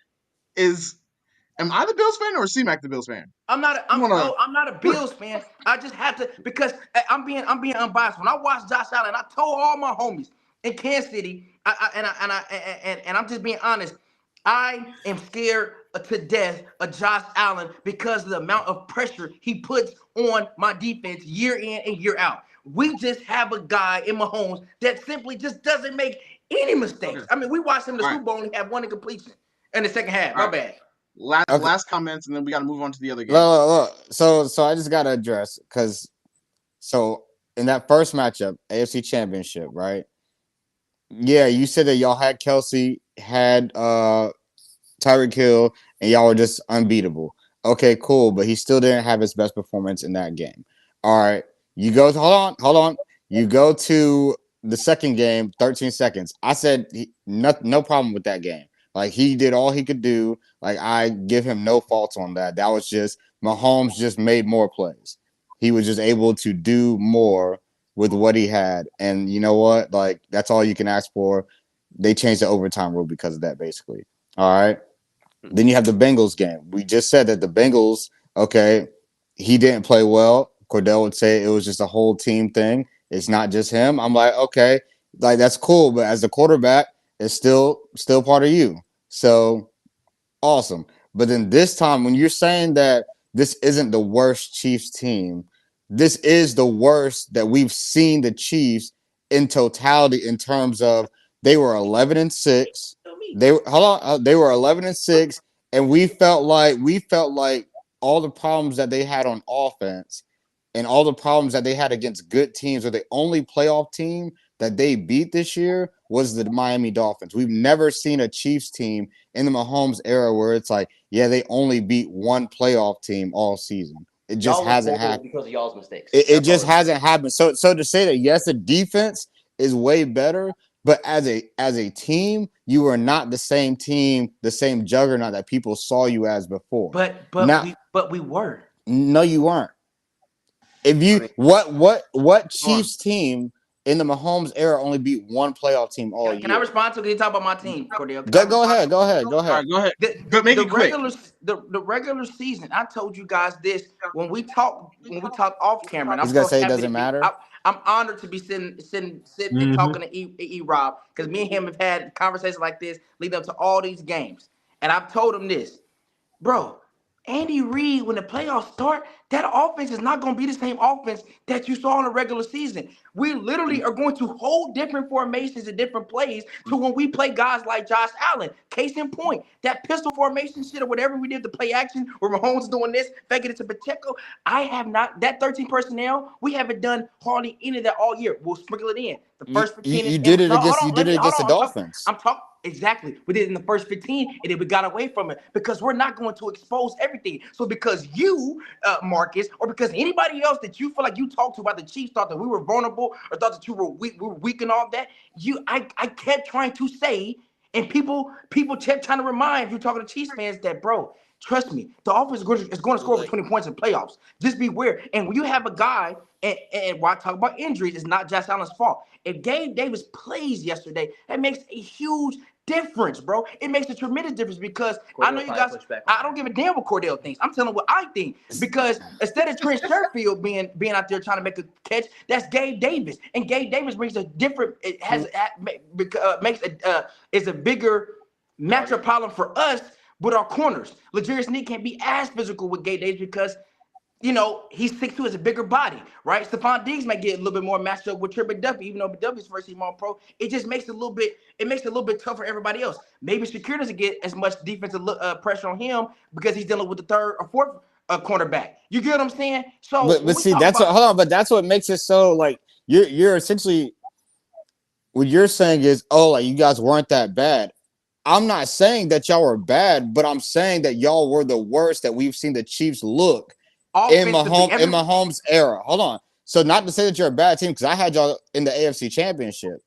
am I the Bills fan or is C-Mac the Bills fan? I'm not a Bills fan. I just have to, because I'm being unbiased. When I watched Josh Allen, I told all my homies in Kansas City, and I'm just being honest. I am scared to death of Josh Allen because of the amount of pressure he puts on my defense year in and year out. We just have a guy in Mahomes that simply just doesn't make any mistakes. Okay. I mean, we watched him in the Super Bowl and he had one incompletion in the second half. My bad. Last comments, and then we got to move on to the other game. Look. So I just got to address, because in that first matchup, AFC Championship, right? Yeah, you said that y'all had Kelce, had Tyreek Hill, and y'all were just unbeatable. Okay, cool, but he still didn't have his best performance in that game. All right, you go. Hold on. You go to the second game, 13 seconds. I said no problem with that game. Like, he did all he could do. Like, I give him no faults on that. That was just Mahomes just made more plays. He was just able to do more with what he had. And you know what? Like, that's all you can ask for. They changed the overtime rule because of that, basically. All right. Then you have the Bengals game. We just said that the Bengals, okay, he didn't play well. Cordell would say it was just a whole team thing. It's not just him. I'm like, okay, like, that's cool. But as the quarterback, it's still part of you. So awesome. But then this time, when you're saying that this isn't the worst Chiefs team, this is the worst that we've seen the Chiefs in totality, in terms of they were 11-6. They were 11-6, and we felt like all the problems that they had on offense and all the problems that they had against good teams, or the only playoff team that they beat this year was the Miami Dolphins. We've never seen a Chiefs team in the Mahomes era where it's like, yeah, they only beat one playoff team all season. It just hasn't happened because of y'all's mistakes. It just hasn't happened. So to say that, yes, the defense is way better, but as a team, you are not the same team, the same juggernaut that people saw you as before. But we were. No, you weren't. If you what Chiefs team in the Mahomes era only beat one playoff team all year? Can I respond to? Can you talk about my team, Cordell? Go ahead. All right, go ahead. But make it quick. The regular season, I told you guys this when we talked off camera. And He's gonna say it doesn't matter. I'm honored to be sitting and talking to Rob, because me and him have had conversations like this leading up to all these games, and I've told him this, bro. Andy Reid, when the playoffs start, that offense is not going to be the same offense that you saw in the regular season. We literally are going to hold different formations and different plays to when we play guys like Josh Allen. Case in point, that pistol formation shit or whatever we did to play action where Mahomes is doing this, faking it to Pacheco. I have not, that 13 personnel, we haven't done hardly any of that all year. We'll sprinkle it in. The first 15 You is, did it no, hold against on, let me, hold the on. Dolphins. I'm talking. Exactly. We did it in the first 15, and then we got away from it because we're not going to expose everything. So because you, Marcus, or because anybody else that you feel like you talked to about the Chiefs thought that we were vulnerable or thought that you were weak and all that, I kept trying to say, and people kept trying to remind you talking to Chiefs fans that, bro, trust me, the offense is going to score over 20 points in playoffs. Just be aware. And when you have a guy, and when I talk about injuries, it's not Josh Allen's fault. If Gabe Davis plays yesterday, that makes a huge difference, bro. It makes a tremendous difference because Cordell, I know you guys, I don't give a damn what Cordell thinks. I'm telling what I think, because instead of Trent Sherfield being out there trying to make a catch, that's Gabe Davis. And Gabe Davis brings a different, it has makes a is a bigger matchup problem for us with our corners. L'Jarius Sneed can't be as physical with Gabe Davis because, you know, he's 6'2", is a bigger body, right? Stephon Diggs might get a little bit more matched up with Trey McDuffie, even though McDuffie's first team all pro. It just makes it a little bit tougher for everybody else. Maybe Shakir doesn't get as much defensive pressure on him because he's dealing with the third or fourth cornerback. You get what I'm saying? So But see, that's what. Hold on, but that's what makes it so like you're essentially what you're saying is, oh, like you guys weren't that bad. I'm not saying that y'all were bad, but I'm saying that y'all were the worst that we've seen the Chiefs look in Mahomes era. Hold on. So not to say that you're a bad team, because I had y'all in the AFC Championship.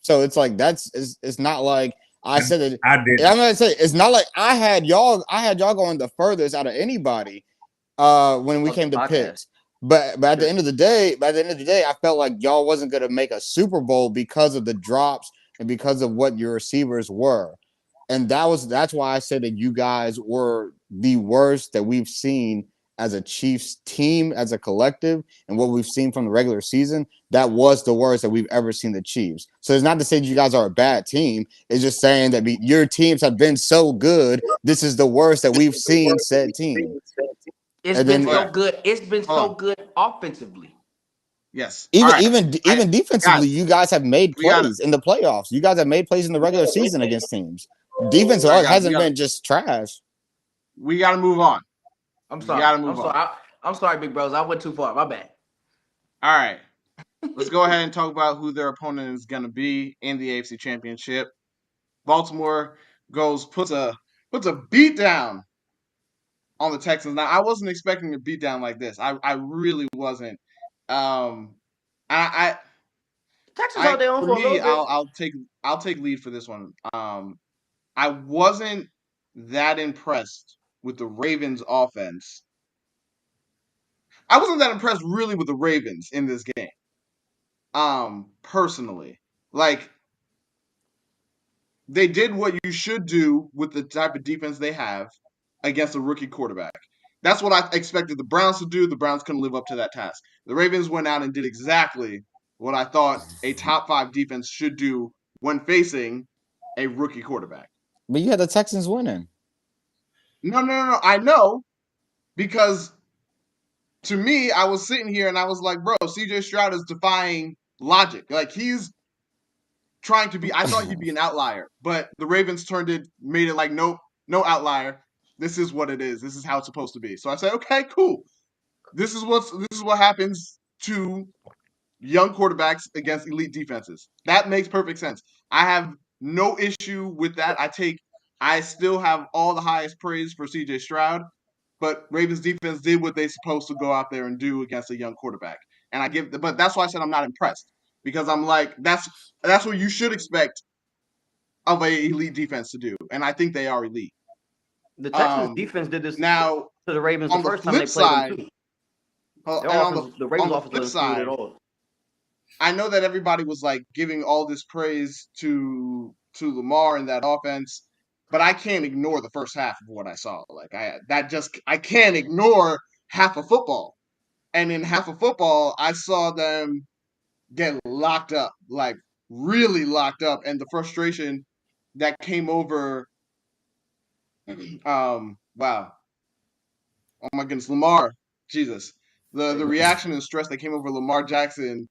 So it's like it's not like I said that. I did. I'm gonna say it's not like I had y'all going the furthest out of anybody when we came to picks. But at the end of the day, I felt like y'all wasn't gonna make a Super Bowl because of the drops and because of what your receivers were. And that's why I said that you guys were the worst that we've seen as a Chiefs team, as a collective, and what we've seen from the regular season. That was the worst that we've ever seen the Chiefs. So it's not to say that you guys are a bad team. It's just saying that your teams have been so good. This is the worst that we've seen said team. It's been so good. It's been so good offensively. Yes. Even defensively, you guys have made plays in the playoffs. You guys have made plays in the regular season against teams. Defense hasn't been just trash. We got to move on. I'm sorry. I'm sorry, big bros. I went too far. My bad. All right. Let's go ahead and talk about who their opponent is going to be in the AFC Championship. Baltimore puts a beat down on the Texans. Now, I wasn't expecting a beat down like this. I really wasn't. Texans are their own for me. I'll take lead for this one. I wasn't that impressed with the Ravens offense. I wasn't that impressed really with the Ravens in this game. Personally, like they did what you should do with the type of defense they have against a rookie quarterback. That's what I expected the Browns to do. The Browns couldn't live up to that task. The Ravens went out and did exactly what I thought a top 5 defense should do when facing a rookie quarterback. But you had the Texans winning. No. I know, because to me, I was sitting here and I was like, bro, CJ Stroud is defying logic. Like, he's trying to be, I thought he'd be an outlier, but the Ravens made it like, nope, no outlier. This is what it is. This is how it's supposed to be. So I said, okay, cool. This is what happens to young quarterbacks against elite defenses. That makes perfect sense. I have no issue with that. I still have all the highest praise for CJ Stroud, but Ravens defense did what they're supposed to go out there and do against a young quarterback. But that's why I said I'm not impressed, because I'm like, that's what you should expect of a elite defense to do, and I think they are elite. The Texans defense did this now to the Ravens the first time they played them too. The Ravens offense wasn't good at all. I know that everybody was like giving all this praise to Lamar and that offense, but I can't ignore the first half of what I saw. Like I can't ignore half of football. And in half of football, I saw them get locked up, like really locked up, and the frustration that came over. Wow. Oh my goodness, Lamar, Jesus, the reaction and stress that came over Lamar Jackson,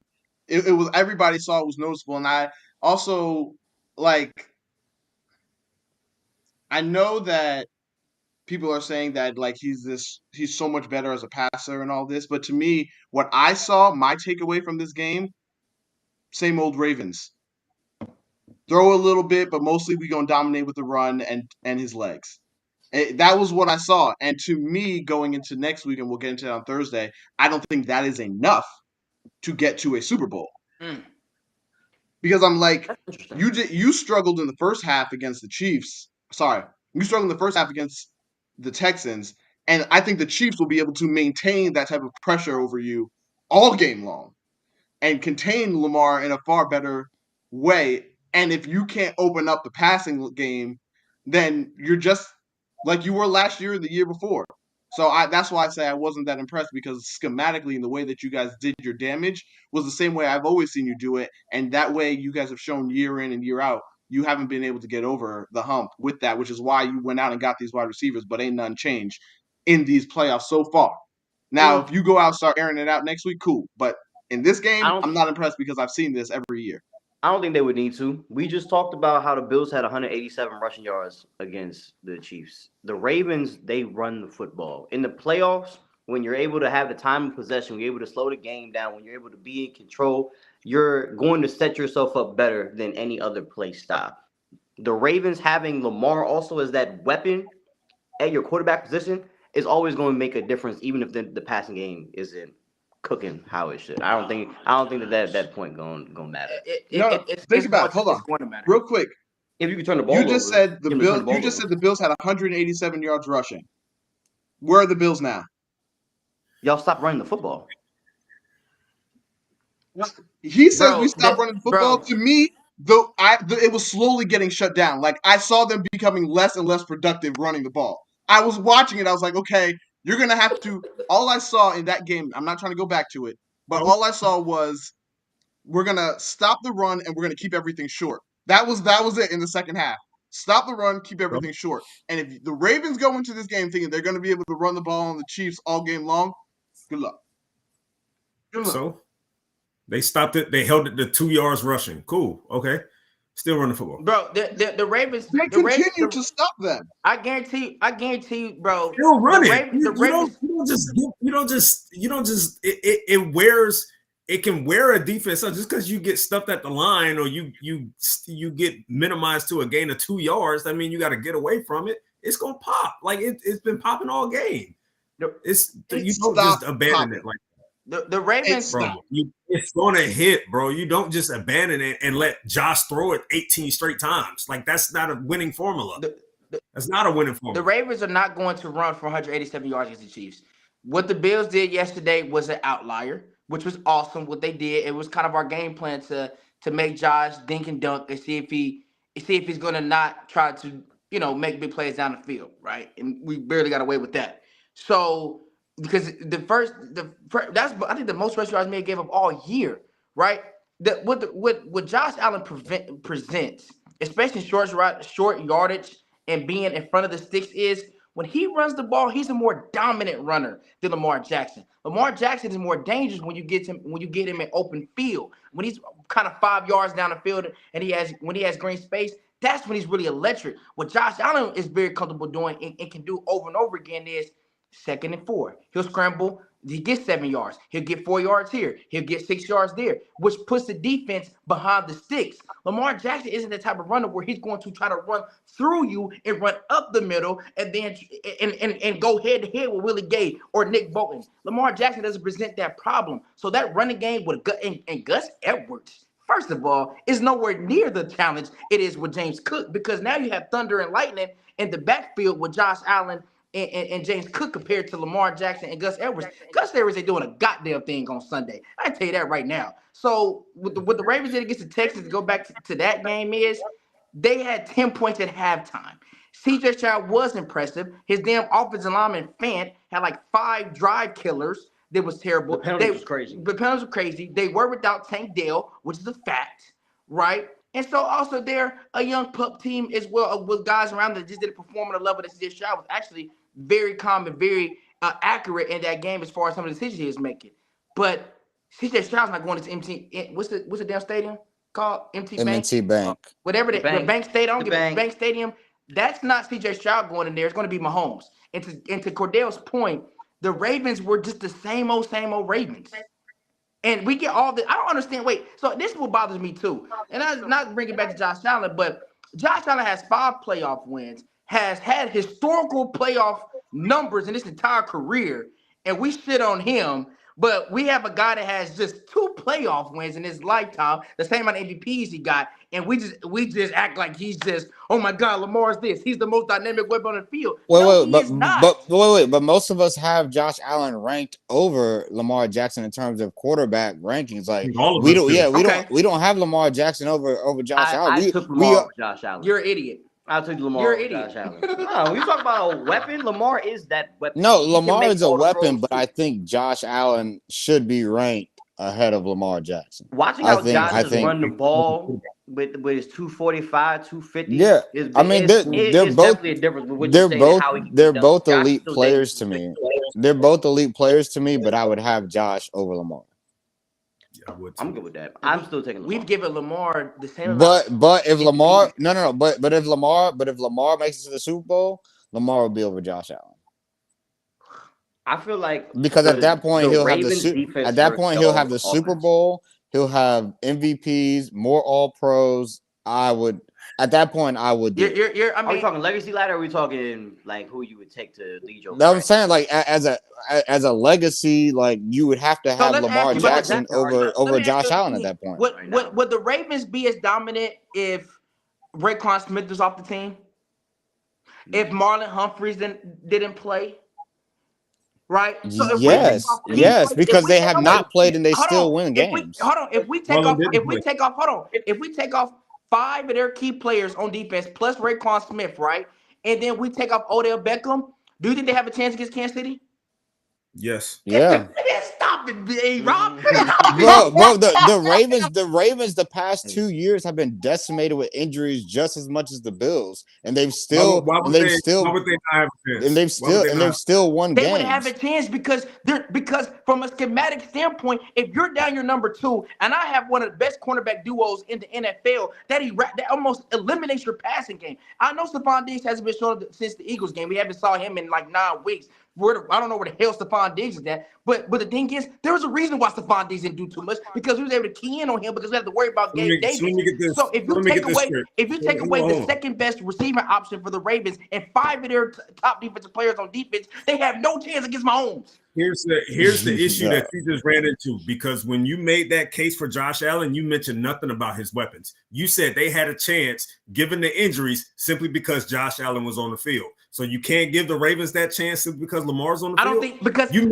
it was everybody saw it was noticeable, and I also like I know that people are saying that like he's so much better as a passer and all this, but to me, what I saw, my takeaway from this game, same old Ravens. Throw a little bit, but mostly we gonna dominate with the run and his legs. That was what I saw. And to me, going into next week, and we'll get into it on Thursday, I don't think that is enough to get to a Super Bowl. Because I'm like, you struggled in the first half against the Chiefs. Sorry, you struggled in the first half against the Texans, and I think the Chiefs will be able to maintain that type of pressure over you all game long and contain Lamar in a far better way. And if you can't open up the passing game, then you're just like you were last year and the year before. So that's why I say I wasn't that impressed, because schematically in the way that you guys did your damage was the same way I've always seen you do it. And that way you guys have shown year in and year out you haven't been able to get over the hump with that, which is why you went out and got these wide receivers, but ain't none changed in these playoffs so far. Now, if you go out and start airing it out next week, cool. But in this game, I'm not impressed because I've seen this every year. I don't think they would need to. We just talked about how the Bills had 187 rushing yards against the Chiefs. The Ravens, they run the football. In the playoffs, when you're able to have the time of possession, when you're able to slow the game down, when you're able to be in control, you're going to set yourself up better than any other play style. The Ravens having Lamar also as that weapon at your quarterback position is always going to make a difference, even if the passing game isn't cooking how it should. I don't think that point going matter. Think about it. Hold on, going to matter. real quick. If you could turn the ball you just over, said the Bills. You just said the Bills had 187 yards rushing. Where are the Bills now? Y'all stop running the football. He says we stopped running the football. To me, it was slowly getting shut down. Like I saw them becoming less and less productive running the ball. I was watching it. I was like, okay, you're gonna have to. All I saw in that game, I'm not trying to go back to it, but all I saw was we're gonna stop the run and we're gonna keep everything short. That was it in the second half. Stop the run, keep everything short. And if the Ravens go into this game thinking they're gonna be able to run the ball on the Chiefs all game long, good luck. Good luck. So they stopped it. They held it to 2 yards rushing. Cool. Okay. Still running football. Bro, the Ravens. They continue to stop them. I guarantee you, bro. Still running. It can wear a defense out just because you get stuffed at the line or you get minimized to a gain of 2 yards. I mean, you got to get away from it. It's gonna pop. Like it's been popping all game. You don't just abandon it like the Ravens. It's gonna hit, bro. You don't just abandon it and let Josh throw it 18 straight times. Like that's not a winning formula. That's not a winning formula. The Ravens are not going to run for 187 yards against the Chiefs. What the Bills did yesterday was an outlier, which was awesome. What they did, it was kind of our game plan to make Josh dink and dunk and see if he's going to not try to make big plays down the field, right? And we barely got away with that. So because that's I think the most rush yards may gave up all year, right? What Josh Allen presents, especially short yardage and being in front of the sticks, is when he runs the ball, he's a more dominant runner than Lamar Jackson. Lamar Jackson is more dangerous when you get him in open field. When he's kind of 5 yards down the field and when he has green space, that's when he's really electric. What Josh Allen is very comfortable doing and can do over and over again is 2nd and 4. He'll scramble. He gets 7 yards. He'll get 4 yards here. He'll get 6 yards there, which puts the defense behind the sticks. Lamar Jackson isn't the type of runner where he's going to try to run through you and run up the middle and then and go head to head with Willie Gay or Nick Bolton. Lamar Jackson doesn't present that problem. So that running game with Gus Edwards, first of all, is nowhere near the challenge it is with James Cook, because now you have thunder and lightning in the backfield with Josh Allen and James Cook compared to Lamar Jackson and Gus Edwards. Gus Edwards ain't doing a goddamn thing on Sunday. I tell you that right now. So what the Ravens did against the Texans, to go back to that game, is they had 10 points at halftime. CJ Stroud was impressive. His damn offensive lineman Fant had like 5 drive killers that was terrible. The penalties was crazy. The penalties were crazy. They were without Tank Dell, which is a fact, right? And so also they're a young pup team as well with guys around that just didn't perform at a level that CJ Stroud was actually very calm and very accurate in that game as far as some of the decisions he was making. But CJ Stroud's not going to MT. What's the damn stadium called? M&T Bank. Whatever the Bank Stadium. I don't give a Bank Stadium. That's not CJ Stroud going in there. It's going to be Mahomes. And to Cordell's point, the Ravens were just the same old Ravens. And we get all this. I don't understand. Wait, so this is what bothers me too. And I'm not bringing back to Josh Allen, but Josh Allen has 5 playoff wins, has had historical playoff numbers in his entire career, and we shit on him. But we have a guy that has just 2 playoff wins in his lifetime, the same amount of MVPs he got, and we just act like he's just, oh my God, Lamar's this. He's the most dynamic weapon on the field. But most of us have Josh Allen ranked over Lamar Jackson in terms of quarterback rankings. Like we don't have Lamar Jackson over Josh Allen. I took Lamar over Josh Allen. You're an idiot. I'll take Lamar. You're an idiot. No, when you talk about a weapon, Lamar is that weapon. No, Lamar is a weapon, but I think Josh Allen should be ranked ahead of Lamar Jackson. Watching how Josh run the ball with his 245, 250. Yeah, they're both definitely a difference. They're both elite players to me. They're both elite players to me, but I would have Josh over Lamar. I'm good with that. I'm still taking Lamar. We've given Lamar the same. But if Lamar but if Lamar makes it to the Super Bowl, Lamar will be over Josh Allen. I feel like because at that point he'll have the Super Bowl, he'll have MVPs, more All Pros. At that point, I would. Are we talking legacy ladder? Or are we talking like who you would take to lead your? I'm saying like as a legacy, like you would have to have Lamar Jackson over Josh Allen at that point. Would the Ravens be as dominant if Raekwon Smith was off the team? If Marlon Humphreys didn't play? Right? So yes, because they have not played and they still win games. If we take off 5 of their key players on defense, plus Raekwon Smith, right? And then we take off Odell Beckham. Do you think they have a chance against Kansas City? Yes. Yeah. Stop it, Rob. Bro, the Ravens the past 2 years have been decimated with injuries just as much as the Bills, and they've still won games. They would have a chance because from a schematic standpoint, if you're down your number 2, and I have one of the best cornerback duos in the NFL, that almost eliminates your passing game. I know Stephon Diggs hasn't been shown since the Eagles game. We haven't saw him in like 9 weeks. I don't know where the hell Stephon Diggs is at, but the thing is, there was a reason why Stephon Diggs didn't do too much because we was able to key in on him because we had to worry about Gabe Davis. So if you take away the second best receiver option for the Ravens and 5 of their top defensive players on defense, they have no chance against Mahomes. Here's the issue that you just ran into, because when you made that case for Josh Allen, you mentioned nothing about his weapons. You said they had a chance given the injuries simply because Josh Allen was on the field. So you can't give the Ravens that chance simply because Lamar's on the field. I don't think because you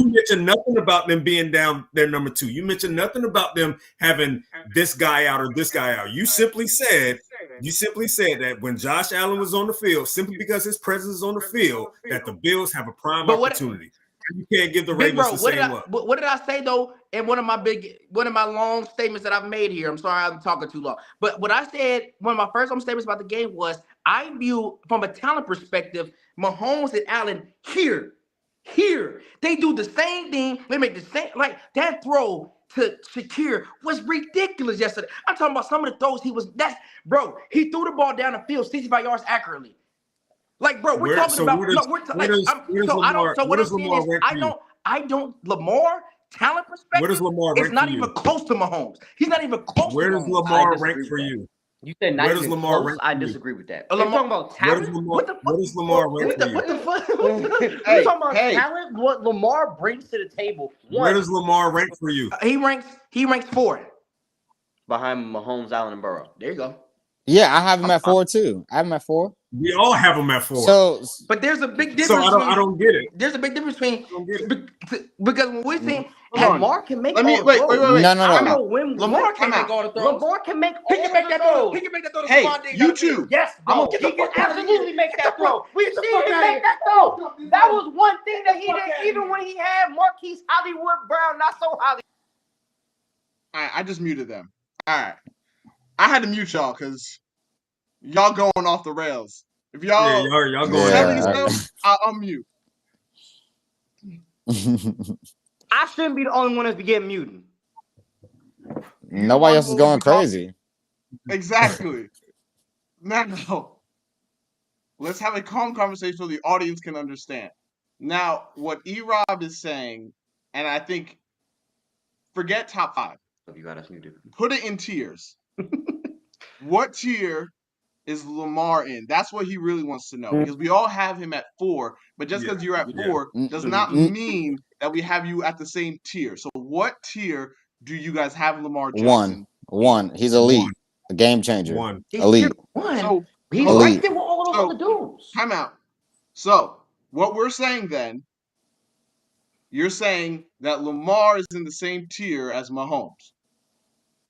mentioned nothing about them being down their number 2. You mentioned nothing about them having this guy out or this guy out. You simply said that when Josh Allen was on the field, simply because his presence is on the field, that the Bills have a prime opportunity. You can't give the Ravens the same look. What did I say though? In one of my long statements that I've made here. I'm sorry I'm talking too long. But what I said, one of my first statements about the game was, I view from a talent perspective, Mahomes and Allen here. They do the same thing. They make the same, like that throw to Shakir was ridiculous yesterday. I'm talking about some of the throws he threw the ball down the field 65 yards accurately. Like, bro, Lamar talent perspective. Where does Lamar rank? It's not even close to Mahomes. He's not even close. Where does Lamar rank for you? You said where does Lamar rank? I disagree with that. You're talking about talent. Where does Lamar rank for you? What the fuck? You're talking about talent. What Lamar brings to the table. Where does Lamar rank for you? He ranks 4 behind Mahomes, Allen, and Burrow. There you go. Yeah, I have him at 4 too. I have him at 4. We all have him at 4. So, But there's a big difference. So I don't get it. There's a big difference between because when we're saying Lamar can make Let me all wait. throws. no. I don't know when Lamar can't make all the throws. Lamar can make all He can make the that throw. throws. He can make that throw. To Hey, Stephon Diggs you out there. two. Yes, bro. He can absolutely make that throw. We Get the see fuck him outta make here. that throw. That was one thing that he Get the fuck did, outta even here. when he had Marquise Hollywood Brown, not so Hollywood. All right, I just muted them. All right, I had to mute y'all because y'all going off the rails. If y'all Y'all going telling Yeah. yourself, I'll unmute. I shouldn't be the only one that's be getting muted. Nobody else is going crazy. Exactly. Now, let's have a calm conversation so the audience can understand. Now, what E-Rob is saying, and I think, forget top 5. You got us muted. Put it in tiers. What tier is Lamar in? That's what he really wants to know, because we all have him at 4, but just because you're at 4 does not mean that we have you at the same tier. So what tier do you guys have Lamar Jackson? One. He's elite. A game changer. 1. Elite. So He's Elite. right there with all of those other dudes. Time out. So what we're saying then, you're saying that Lamar is in the same tier as Mahomes.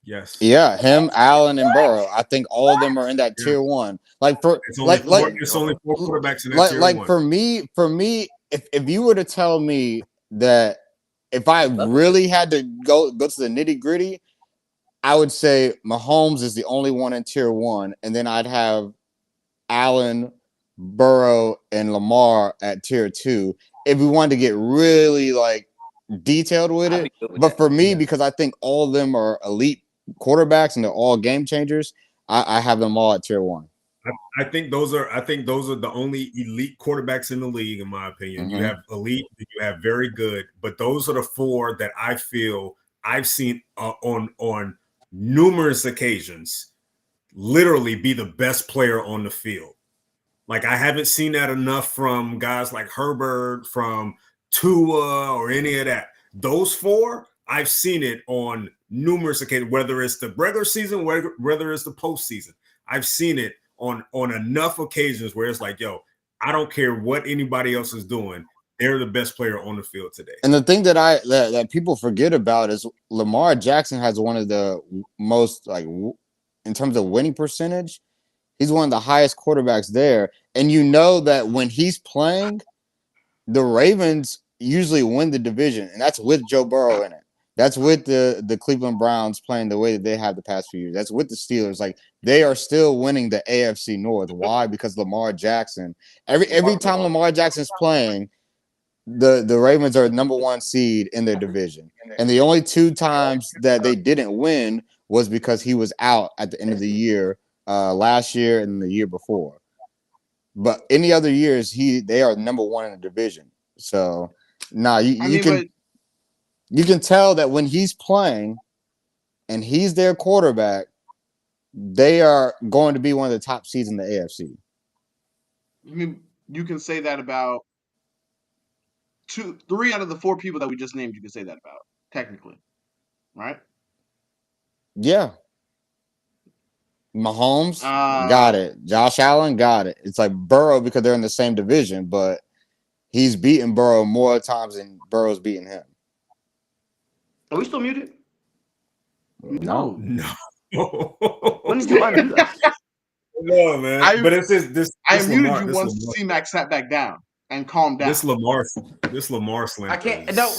Yes. Yeah, him, Allen, and Burrow. I think all of them are in that tier 1. Like for It's only like only 4 quarterbacks in that tier 1. for me, if you were to tell me that if I really had to go to the nitty gritty, I would say Mahomes is the only one in tier 1, and then I'd have Allen, Burrow, and Lamar at tier 2. If we wanted to get really like detailed with it, but for me, because I think all of them are elite quarterbacks and they're all game changers, I have them all at tier 1. I think those are the only elite quarterbacks in the league, in my opinion. You have elite, you have very good, but those are the 4 that I feel I've seen on numerous occasions literally be the best player on the field. Like, I haven't seen that enough from guys like Herbert, from Tua, or any of that. Those 4, I've seen it on numerous occasions, whether it's the regular season, whether it's the postseason. I've seen it on enough occasions where it's like, yo, I don't care what anybody else is doing. They're the best player on the field today. And the thing that people forget about is Lamar Jackson has one of the most, like, in terms of winning percentage, he's one of the highest quarterbacks there. And you know that when he's playing, the Ravens usually win the division, and that's with Joe Burrow in it. That's with the Cleveland Browns playing the way that they have the past few years. That's with the Steelers. Like, they are still winning the AFC North. Why? Because Lamar Jackson. Every time Lamar Jackson's playing, the Ravens are number 1 seed in their division. And the only 2 times that they didn't win was because he was out at the end of the year, last year and the year before. But any other years, they are number 1 in the division. So you can tell that when he's playing and he's their quarterback, they are going to be one of the top seeds in the AFC. I mean, you can say that about 3 out of the 4 people that we just named. You can say that about, technically, right? Yeah. Mahomes got it. Josh Allen got it. It's like Burrow because they're in the same division, but he's beaten Burrow more times than Burrow's beaten him. Are we still muted? No. When did you unmute us? No, man. But it's this. I muted you once C-Mac sat back down and calmed down. This Lamar slam. I can't. No,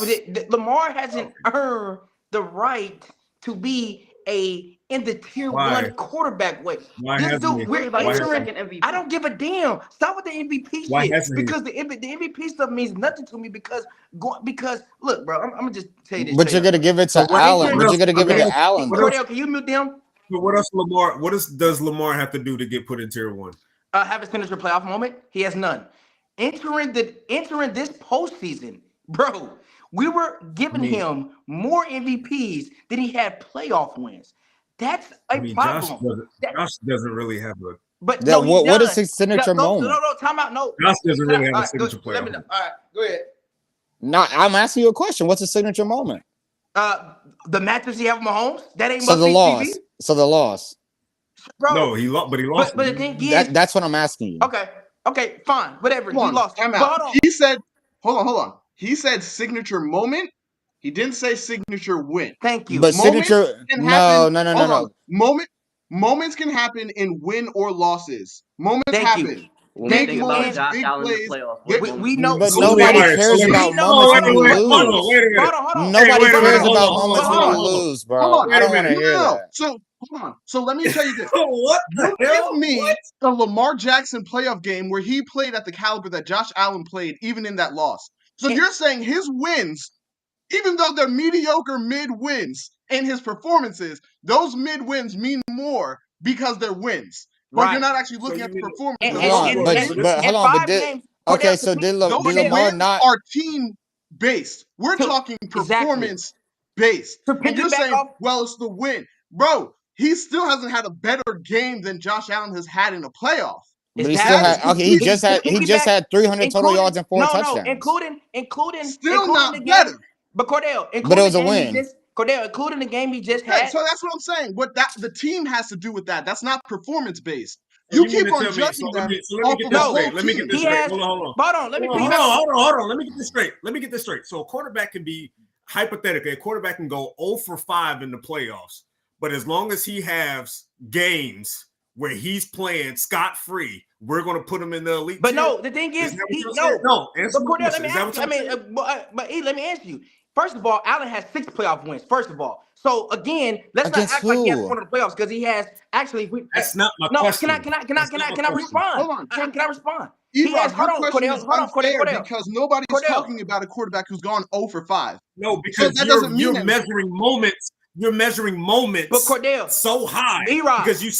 Lamar hasn't earned the right to be in the tier 1 quarterback way. This dude, we're entering. I don't give a damn. Stop with the MVP shit, because the MVP stuff means nothing to me. Because look, bro, I'm gonna just tell you this. But you're gonna give it to Allen. But you're gonna give it to Allen. Cordell, can you mute them? But what else, Lamar? Does Lamar have to do to get put in tier 1? Have his signature playoff moment. He has none. Entering this postseason, bro, we were giving him more MVPs than he had playoff wins. That's a problem. Josh doesn't really have a. But yeah, what is his signature moment? No, time out. No, Josh doesn't really have a signature playoff. Let me know. All right, go ahead. No, I'm asking you a question. What's his signature moment? The matchups he have with Mahomes. That ain't so the loss. TV. So the loss. bro. No, he lost, but he lost. But the thing is, That's what I'm asking you. okay, fine, whatever. Come He on, lost. time But out. hold on. He said, hold on. He said signature moment. He didn't say signature win. Thank you. But Moments signature, can happen. no, Hold on. no. Moments can happen in win or losses. Moments Thank you. happen. When we Big think about moments, Josh big Allen in the plays. playoffs, what We moments? know. But So let me- nobody all right, so cares let me- about We know. moments No, when you wait, hold on, lose. wait a minute. Hold on. Nobody Wait a cares minute, hold about on, hold moments on, when hold you on, hold on. lose, bro. Hold on. I Wait a don't want to minute. hear No. that. So hold on. So let me tell you this. What the You give hell? me a Lamar Jackson playoff game where he played at the caliber that Josh Allen played, even in that loss. So you're saying his wins, even though they're mediocre mid wins in his performances, those mid wins mean more because they're wins. But you're Right. not actually So looking you at the mean performance. And, Hold Because and, those on, and, but and, wins, hold and on, but 5 games. okay, Cordell, so complete. those Lamar wins not? are team based. We're talking Exactly. performance based. To And you're piggyback saying, off. well, it's the win. Bro, he still hasn't had a better game than Josh Allen has had in a playoff. But he still That is had. Established. Okay, completely To he different. just piggyback, had 300 total yards and 4 no, touchdowns. including Still the not game. better. But Cordell, But it including was the a game win. including the game he just Okay, had. so that's what I'm saying. What that the team has to do with that. That's not performance based. So You you mean keep to on tell me? So judging let them me off get of the this No, whole straight. Let me get team. this he straight. has. Hold on, hold on. Hold on. Let me piggyback. Hold on. Let me get this straight. Let me get this straight. So a quarterback can be hypothetically, a quarterback can go 0 for 5 in the playoffs, but as long as he has games where he's playing scot-free, we're going to put him in the elite But tier. no, the thing Is is, that what he you're saying? no. No, answer But my Cordell, let question. me Is that ask what you. I you're mean, saying? but E, let me ask you. First of all, Allen has 6 playoff wins. First of all, so again, let's not Against act like he hasn't who? won in the playoffs because he has actually. That's not my No, question. That's not my can I question. respond? Hold on. So Can I respond? He has. E-Rob, Hold your on, question Cordell. is Hold on, unfair Cordell. because nobody's Cordell. talking about a quarterback who's gone 0 for 5. No, So because that doesn't mean you're anything. measuring moments. You're measuring But moments Cordell, so high E-Rob, because you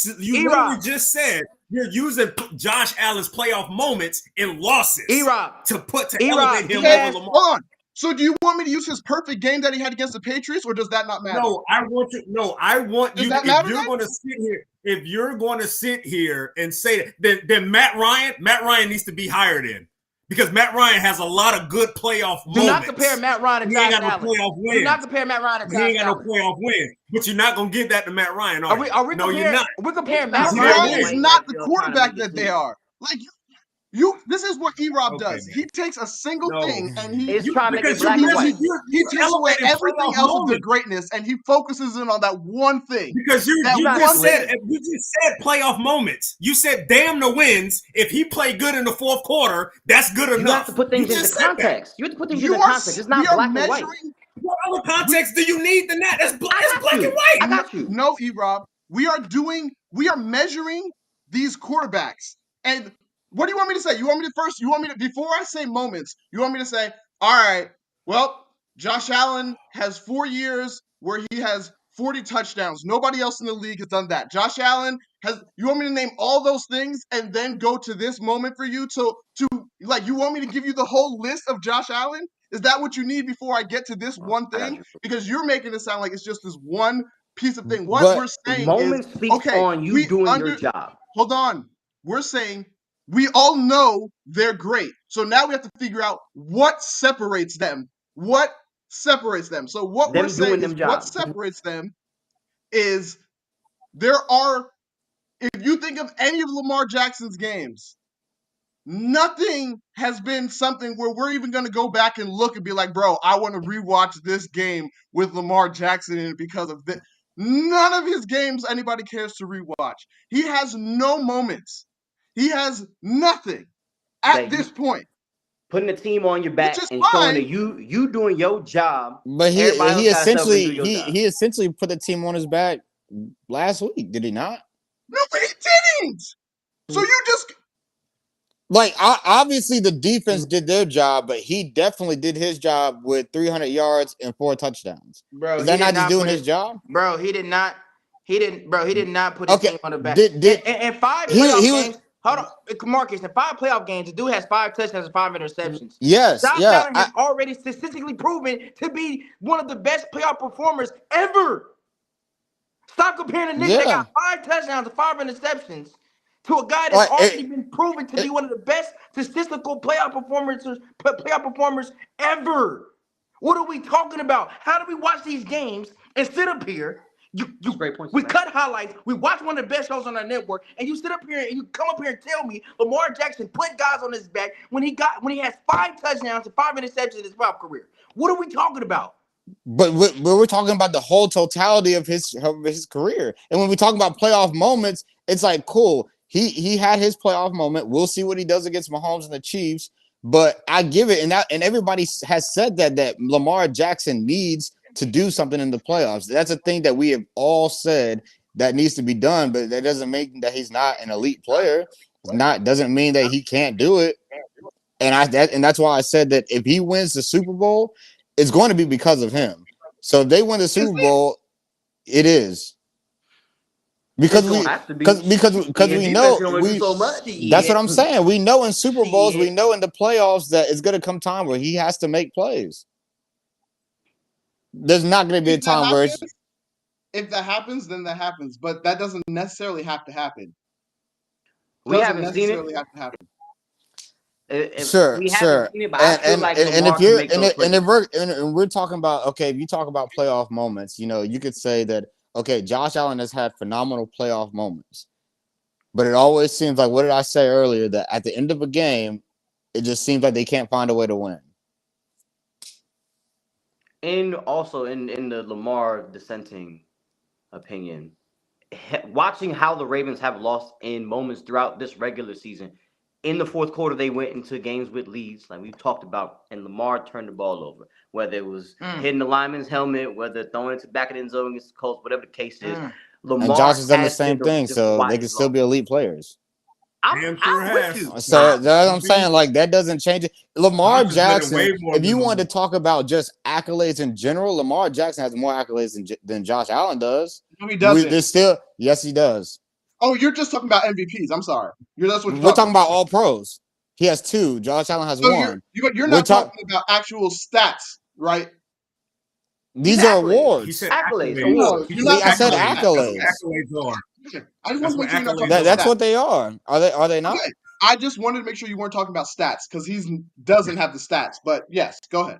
literally E-Rob, just said you're using Josh Allen's playoff moments in losses E-Rob, to elevate E-Rob. him He Okay, over has. Lamar. hold on. So do you want me to use his perfect game that he had against the Patriots, or does that not matter? No, I want you. No, I want Does you. that If matter you're then? going to sit here, if you're going to sit here and say that, then Matt Ryan needs to be hired in because Matt Ryan has a lot of good playoff Do not compare moments. Matt Ryan to He ain't Josh got no Allen. playoff Do not wins. compare Matt Ryan to He Josh ain't got no Allen. playoff win. But you're not gonna give that to Matt Ryan, Are are we? you? Are we No, you're comparing? not. We're comparing It's Matt not You Because black don't Ryan. and he's win. white not like the you're trying to quarterback make it that they seem. are. Like you this is what E-Rob Okay, does. man. He takes a single No, thing and he It's you trying to make it because he, black and he, white. he you're takes away elevating everything playoff else of their moments greatness and he focuses in on that one thing. because you That you not just one split. said thing. you just said playoff moments. You said damn the wins. If he played good in the fourth quarter, that's good You have to enough. put You things into just said that. context. You have to put things into context. It's We not are black and white. measuring What other we context do you need than that? I It's got black and you. I white. no, got you. no E-Rob. We are measuring these quarterbacks. And what do you want me to say? You want me to before I say moments, you want me to say, all right, well, Josh Allen has 4 years where he has 40 touchdowns. Nobody else in the league has done that. Josh Allen has you want me to name all those things and then go to this moment for you to like you want me to give you the whole list of Josh Allen? Is that what you need before I get to this one I got thing? you. Because you're making it sound like it's just this one piece of thing. What we're But saying is, Moment speaks okay, on you we doing your under job. hold on. We're saying we all know they're great. So now we have to figure out what separates them. What separates them? So what we're Them saying doing is them what job. separates them is there are if you think of any of Lamar Jackson's games, nothing has been something where we're even going to go back and look and be like, bro, I want to rewatch this game with Lamar Jackson in it because of this. None of his games anybody cares to rewatch. He has no moments. He has nothing at That this you point, putting the team on your which back is and showing that fine. you doing your job. but Everybody he else gotta step up and do essentially your job. he essentially put the team on his back last week, did he not? No, but he didn't. So you just Like obviously the defense did their job, but he definitely did his job with 300 yards and 4 touchdowns. Bro, Is he that did not just not doing put his it. job? Bro, he did not. He didn't. Bro, he did not put his Okay, team on the back. did And 5 he playoff was games. Hold on, Marcus. In 5 playoff games, the dude has 5 touchdowns and 5 interceptions. yes, Josh yeah. Allen has already statistically proven to be one of the best playoff performers ever. Stop comparing the Knicks that Yeah. got 5 touchdowns and 5 interceptions to a guy that's Like already been proven to be one of the best statistical playoff performers ever. What are we talking about? How do we watch these games and sit up here, Great points, we man. cut highlights. We watch one of the best shows on our network, and you sit up here and you come up here and tell me Lamar Jackson put guys on his back when he has 5 touchdowns and 5 interceptions in his playoff career. What are we talking about? But we're talking about the whole totality of his career. And when we talk about playoff moments, it's like, cool. He had his playoff moment. We'll see what he does against Mahomes and the Chiefs. But I give it, and everybody has said that Lamar Jackson needs to do something in the playoffs. That's a thing that we have all said that needs to be done, but that doesn't mean that he's not an elite player. Doesn't mean that he can't do it. And that's why I said that if he wins the Super Bowl, it's going to be because of him. So if they win the Super Bowl, it is. Because we know that's what I'm saying. We know in Super Bowls, we know in the playoffs that it's going to come time where he has to make plays. There's not going to be a time where if that happens, then that happens. But that doesn't necessarily have to happen. We haven't seen it. Have to happen. Sure. We haven't seen it, but I feel like Lamar can make those plays. If we're talking about, okay, if you talk about playoff moments, you could say that, okay, Josh Allen has had phenomenal playoff moments. But it always seems like, what did I say earlier? That at the end of a game, it just seems like they can't find a way to win. And also in the Lamar dissenting opinion, watching how the Ravens have lost in moments throughout this regular season, in the fourth quarter, they went into games with leads, like we've talked about, and Lamar turned the ball over. Whether it was hitting the lineman's helmet, whether throwing it to the back of the end zone against the Colts, whatever the case is, Lamar and Josh has done the same thing, so they can still be elite players. I'm with you. So that's what I'm saying. Like, that doesn't change it. Lamar Jackson, if you wanted to talk about just accolades in general, Lamar Jackson has more accolades than Josh Allen does. No, he doesn't. Yes, he does. Oh, you're just talking about MVPs. I'm sorry. We're talking about all pros. He has 2. Josh Allen has 1. You're not talking about actual stats, right? These are awards. He said accolades. I said accolades. Accolades are. Okay. I just want to make sure you're not talking about that's stats. What they are. Are they not? Okay. I just wanted to make sure you weren't talking about stats because he doesn't have the stats. But yes, go ahead.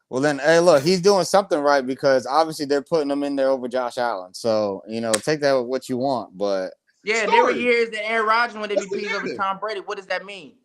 Well, then, hey, look, he's doing something right because obviously they're putting him in there over Josh Allen. So, take that with what you want. But yeah, there were years that Aaron Rodgers won MVPs over Tom Brady. What does that mean?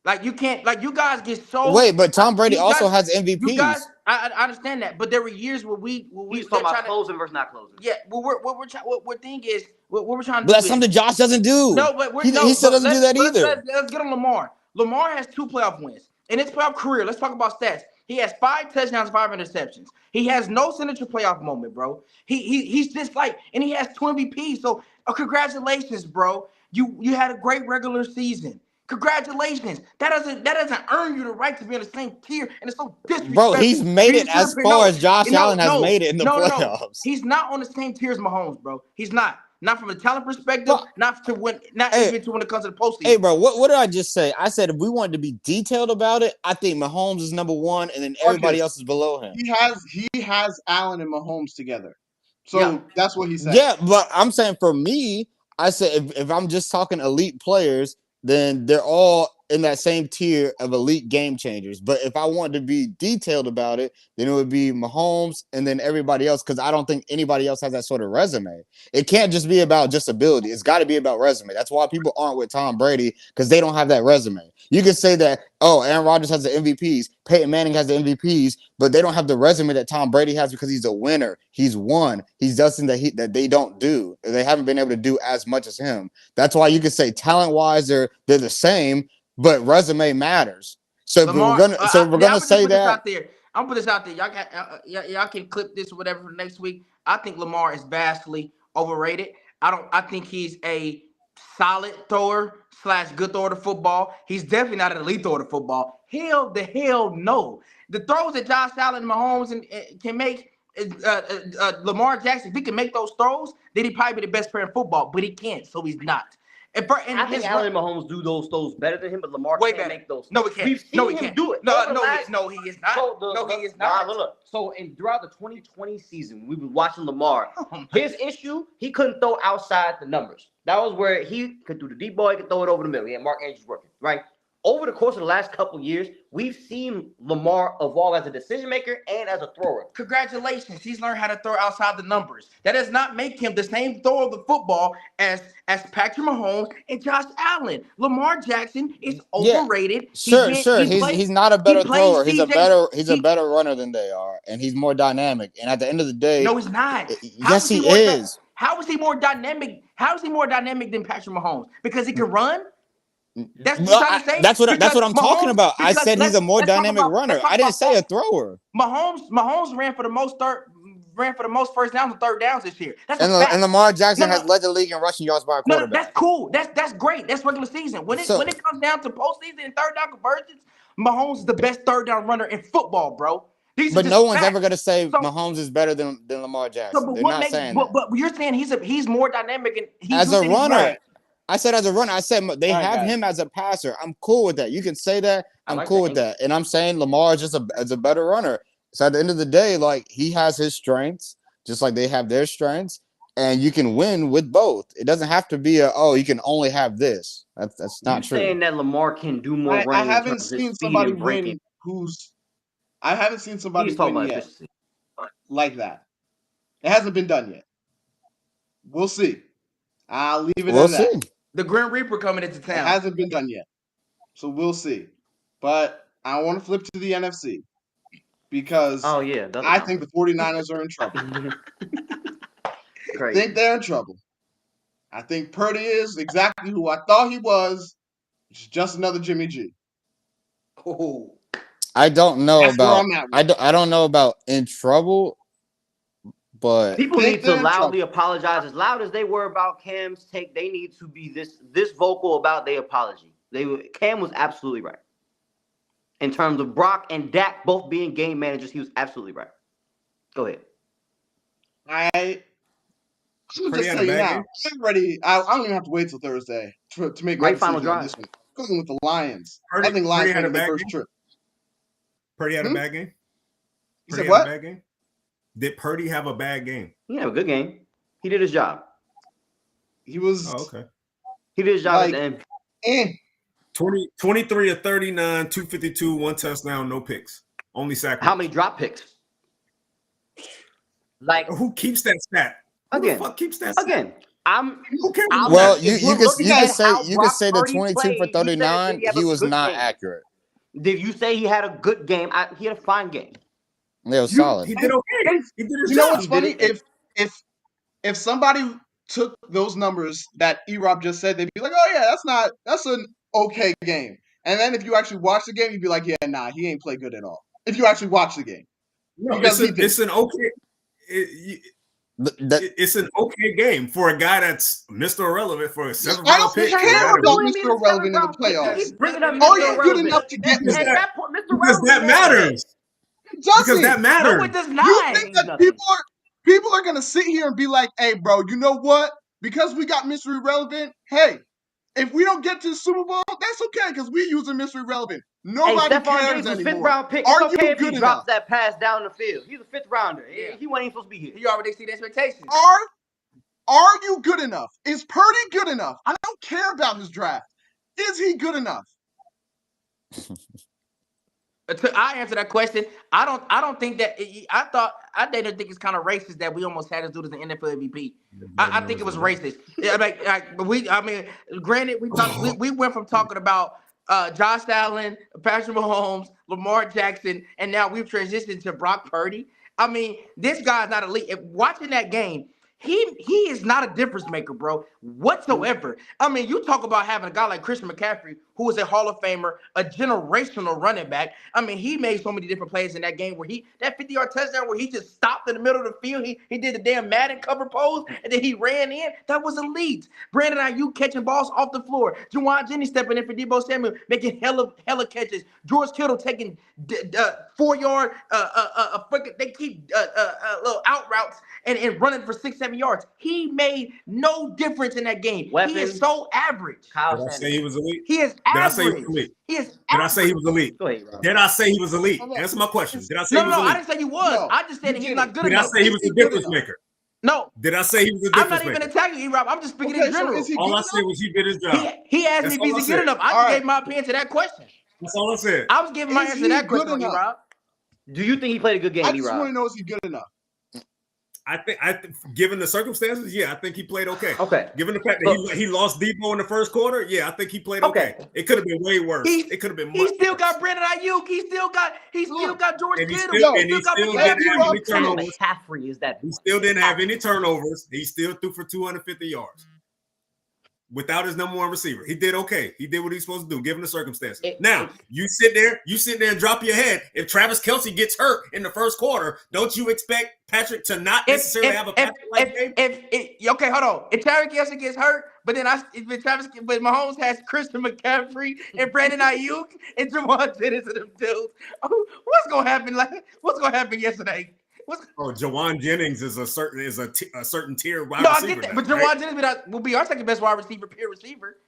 Like, you can't, like, you guys get so. Wait, but Tom Brady also has MVPs. You guys, I understand that, but there were years where we he's talking about closing versus not closing. Yeah, well, what we're trying to do. But that's something Josh doesn't do. No, but he still doesn't do that either. Let's get on Lamar. Lamar has 2 playoff wins in his playoff career. Let's talk about stats. He has 5 touchdowns, 5 interceptions. He has no signature playoff moment, bro. He's just like, and he has 2 MVPs. So congratulations, bro. You had a great regular season. Congratulations. That doesn't earn you the right to be in the same tier, and it's so disrespectful. Bro, he's made it as far as Josh Allen has made it in the playoffs. No. He's not on the same tier as Mahomes, bro. He's not. Not from a talent perspective, not even when it comes to the postseason. Hey, bro, what did I just say? I said if we wanted to be detailed about it, I think Mahomes is number 1, and then everybody else is below him. He has Allen and Mahomes together. So that's what he said. Yeah, but I'm saying for me, I said if I'm just talking elite players, then they're all in that same tier of elite game changers. But if I wanted to be detailed about it, then it would be Mahomes and then everybody else, because I don't think anybody else has that sort of resume. It can't just be about just ability. It's got to be about resume. That's why people aren't with Tom Brady, because they don't have that resume. You can say that, oh, Aaron Rodgers has the MVPs, Peyton Manning has the MVPs, but they don't have the resume that Tom Brady has because he's a winner. He's won. He's done something that they don't do. They haven't been able to do as much as him. That's why you could say talent-wise they're the same, but resume matters. So Lamar, we're gonna say that. I'm gonna put this out there. Y'all can clip this or whatever for next week. I think Lamar is vastly overrated. I think he's a solid thrower / good thrower to football. He's definitely not an elite thrower to football. Hell no. The throws that Josh Allen and Mahomes can make, Lamar Jackson, if he can make those throws, then he'd probably be the best player in football, but he can't, so he's not. I think Allen and Mahomes do those throws better than him, but Lamar can't make those. No, he can't. We've seen him do it. No, he is not. He is not. Look. So, throughout the 2020 season, we were watching Lamar. His issue, he couldn't throw outside the numbers. That was where he could do the deep ball, he could throw it over the middle. He had Mark Andrews working, right? over the course of the last couple years, we've seen Lamar evolve as a decision maker and as a thrower. Congratulations, he's learned how to throw outside the numbers. That does not make him the same thrower of the football as Patrick Mahomes and Josh Allen. Lamar Jackson is overrated. Sure. He's not a better thrower. He's a better runner than they are, and he's more dynamic. And at the end of the day, no, he's not. Yes, he is. How is he more dynamic? How is he more dynamic than Patrick Mahomes? Because he can run. That's what I'm trying to say. That's what I'm talking about. I said he's a more dynamic runner. I didn't say a thrower. Mahomes ran for the most first downs and third downs this year. And Lamar Jackson has led the league in rushing yards by a quarterback. No, that's cool. That's great. That's regular season. When it comes down to postseason and third down conversions, Mahomes is the best third down runner in football, bro. But no one's ever going to say Mahomes is better than Lamar Jackson. They're not saying that. But you're saying he's more dynamic and as a runner. I said as a runner. I said they have him as a passer. I'm cool with that. You can say that. I'm cool with that. And I'm saying Lamar is just a better runner. So at the end of the day, like he has his strengths, just like they have their strengths, and you can win with both. It doesn't have to be you can only have this. That's not true. Saying that Lamar can do more running. I haven't seen somebody win I haven't seen somebody win yet like that. It hasn't been done yet. We'll see. I'll leave it at that. The Grim Reaper coming into town. It hasn't been done yet. So we'll see. But I want to flip to the NFC because I think the 49ers are in trouble. I think they're in trouble. I think Purdy is exactly who I thought he was. It's just another Jimmy G. Oh. I don't know about I don't know about in trouble, but people need to loudly apologize as loud as they were about Cam's take. They need to be this vocal about their apology. Cam was absolutely right. In terms of Brock and Dak both being game managers, he was absolutely right. Go ahead. I'm just saying now. I'm ready. I don't even have to wait till Thursday to make my final drive. This one. Going with the Lions. I think Lions had their first trip. Purdy had a bad game? You said what? Did Purdy have a bad game? He had a good game. He did his job. He was... Oh, okay. He did his job at the end. 23 of 39, 252, 1 touchdown, no picks. Only sack. How many drop picks? Like who keeps that stat? Again, who the fuck keeps that stat? Again, well, you can say the 22 for 39. He was not accurate. Did you say he had a good game? He had a fine game. It was solid. He did okay. He did his job. You know what's funny? If somebody took those numbers that E-Rob just said, they'd be like, "Oh yeah, that's an okay game." And then if you actually watch the game, you'd be like, "Yeah, nah, he ain't play good at all." If you actually watch the game, no, it's an okay. It's an okay game for a guy that's Mr. Irrelevant for a 7th-round pick. I don't care about Mr. Irrelevant in the playoffs. Are you good enough to get me? Because that matters. Because that matters. No, it does not. You think that people are going to sit here and be like, "Hey, bro, you know what? Because we got Mr. Irrelevant, hey, if we don't get to the Super Bowl, that's okay because we're using Mr. Irrelevant. Nobody cares anymore." 5th-round pick. Are it's okay you if good he enough? drops that pass down the field. He's a 5th rounder. Yeah. He wasn't even supposed to be here. He already exceeded expectations. Are you good enough? Is Purdy good enough? I don't care about his draft. Is he good enough? I answer that question. I don't think that. I didn't think it's kind of racist that we almost had this dude as an NFL MVP. I think it was racist. Granted, we went from talking about Josh Allen, Patrick Mahomes, Lamar Jackson, and now we've transitioned to Brock Purdy. I mean, this guy's not elite. Watching that game, he is not a difference maker, bro, whatsoever. I mean, you talk about having a guy like Christian McCaffrey, who is a Hall of Famer, a generational running back. I mean, he made so many different plays in that game where that 50-yard touchdown where he just stopped in the middle of the field. He did the damn Madden cover pose, and then he ran in. That was elite. Brandon Ayuk catching balls off the floor. Juwan Jennings stepping in for Deebo Samuel, making hella catches. George Kittle taking 4-yard, they keep little out routes and running for 6-7 yards. He made no difference in that game. Weapons. He is so average. Did I say he was elite? He is average. Did I say he was elite? He is Did I say he was elite? Go ahead, Rob. Did I say he was elite? Answer my question. Did I say he was elite? I didn't say he was. I just said he's not good Did enough. I say he was a difference maker? No, Did I say he was a I'm difference not even maker? attacking you, E-Rob. I'm just speaking in Okay, so general. is he All good I enough? said was he did his job. He asked That's me if all I he's good said. enough. I All just right. gave my opinion to that question. That's all I said. I was giving my Is answer to he that question good on enough? E-Rob. Do you think he played a good I game, just want to E-Rob? know, is he good enough? I think, given the circumstances, yeah, I think he played okay. Okay. Given the fact that So- he lost Debo in the first quarter, yeah, I think he played okay. Okay. It could have been way worse. It could have been He much still worse. got Brandon Ayuk. He still got George And he Kittle. still, Yo, and he got still let didn't have people any up Christian turnovers. McCaffrey is that. He still didn't have any turnovers. He still threw for 250 yards without his number one receiver. He did okay. He did what he's supposed to do, given the circumstances. Now, you sit there and drop your head. If Travis Kelce gets hurt in the first quarter, don't you expect Patrick to not necessarily have a Patrick-like game? Okay, hold on. If Travis Kelce gets hurt, but Mahomes has Christian McCaffrey and Brandon Ayuk and Javon Dennis and them dudes, what's gonna happen? What's gonna happen yesterday? Jawan Jennings is a certain tier wide No, I receiver. get that, now, but right? Jawan Jennings will be our second best wide receiver, peer receiver.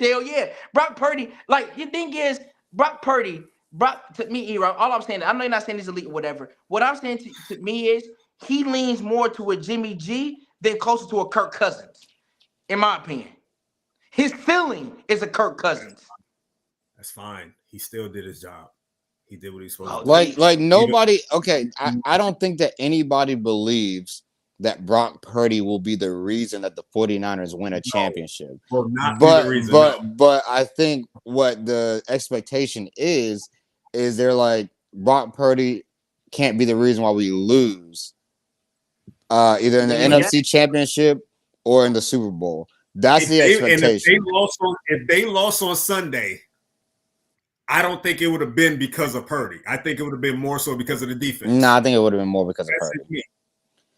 Hell yeah, Brock Purdy. Like the thing is, Brock to me, E-Rob, all I'm saying, I know you're not saying he's elite or whatever. What I'm saying to me is he leans more to a Jimmy G than closer to a Kirk Cousins, in my opinion. His feeling is a Kirk Cousins. That's fine. He still did his job. He did what he's supposed to do. Like nobody. Okay, I don't think that anybody believes that Brock Purdy will be the reason that the 49ers win a championship. Will not be the reason. But I think what the expectation is they're like Brock Purdy can't be the reason why we lose either in the NFC Championship or in the Super Bowl. That's the expectation. If they lost on Sunday, I don't think it would have been because of Purdy. I think it would have been more so because of the defense. No, I think it would have been more because of Purdy.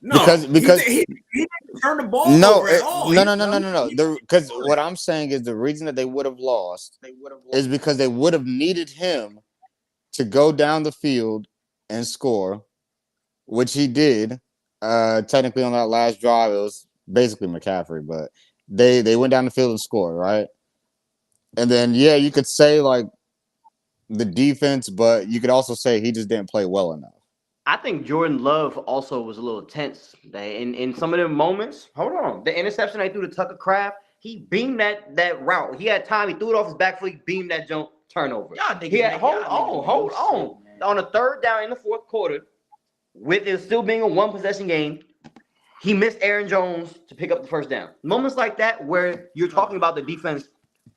No, because he didn't turn the ball over at all. No. Because what I'm saying is the reason that they would have lost is because they would have needed him to go down the field and score, which he did. Technically on that last drive, it was basically McCaffrey, but they went down the field and scored, right? And then you could say like the defense, but you could also say he just didn't play well enough. I think Jordan Love also was a little tense in some of them moments. Hold on. The interception I threw to Tucker Kraft, he beamed that route. He had time. He threw it off his back foot. He beamed that jump turnover. Hold on. On a third down in the fourth quarter, with it still being a one possession game, he missed Aaron Jones to pick up the first down. Moments like that where you're talking about the defense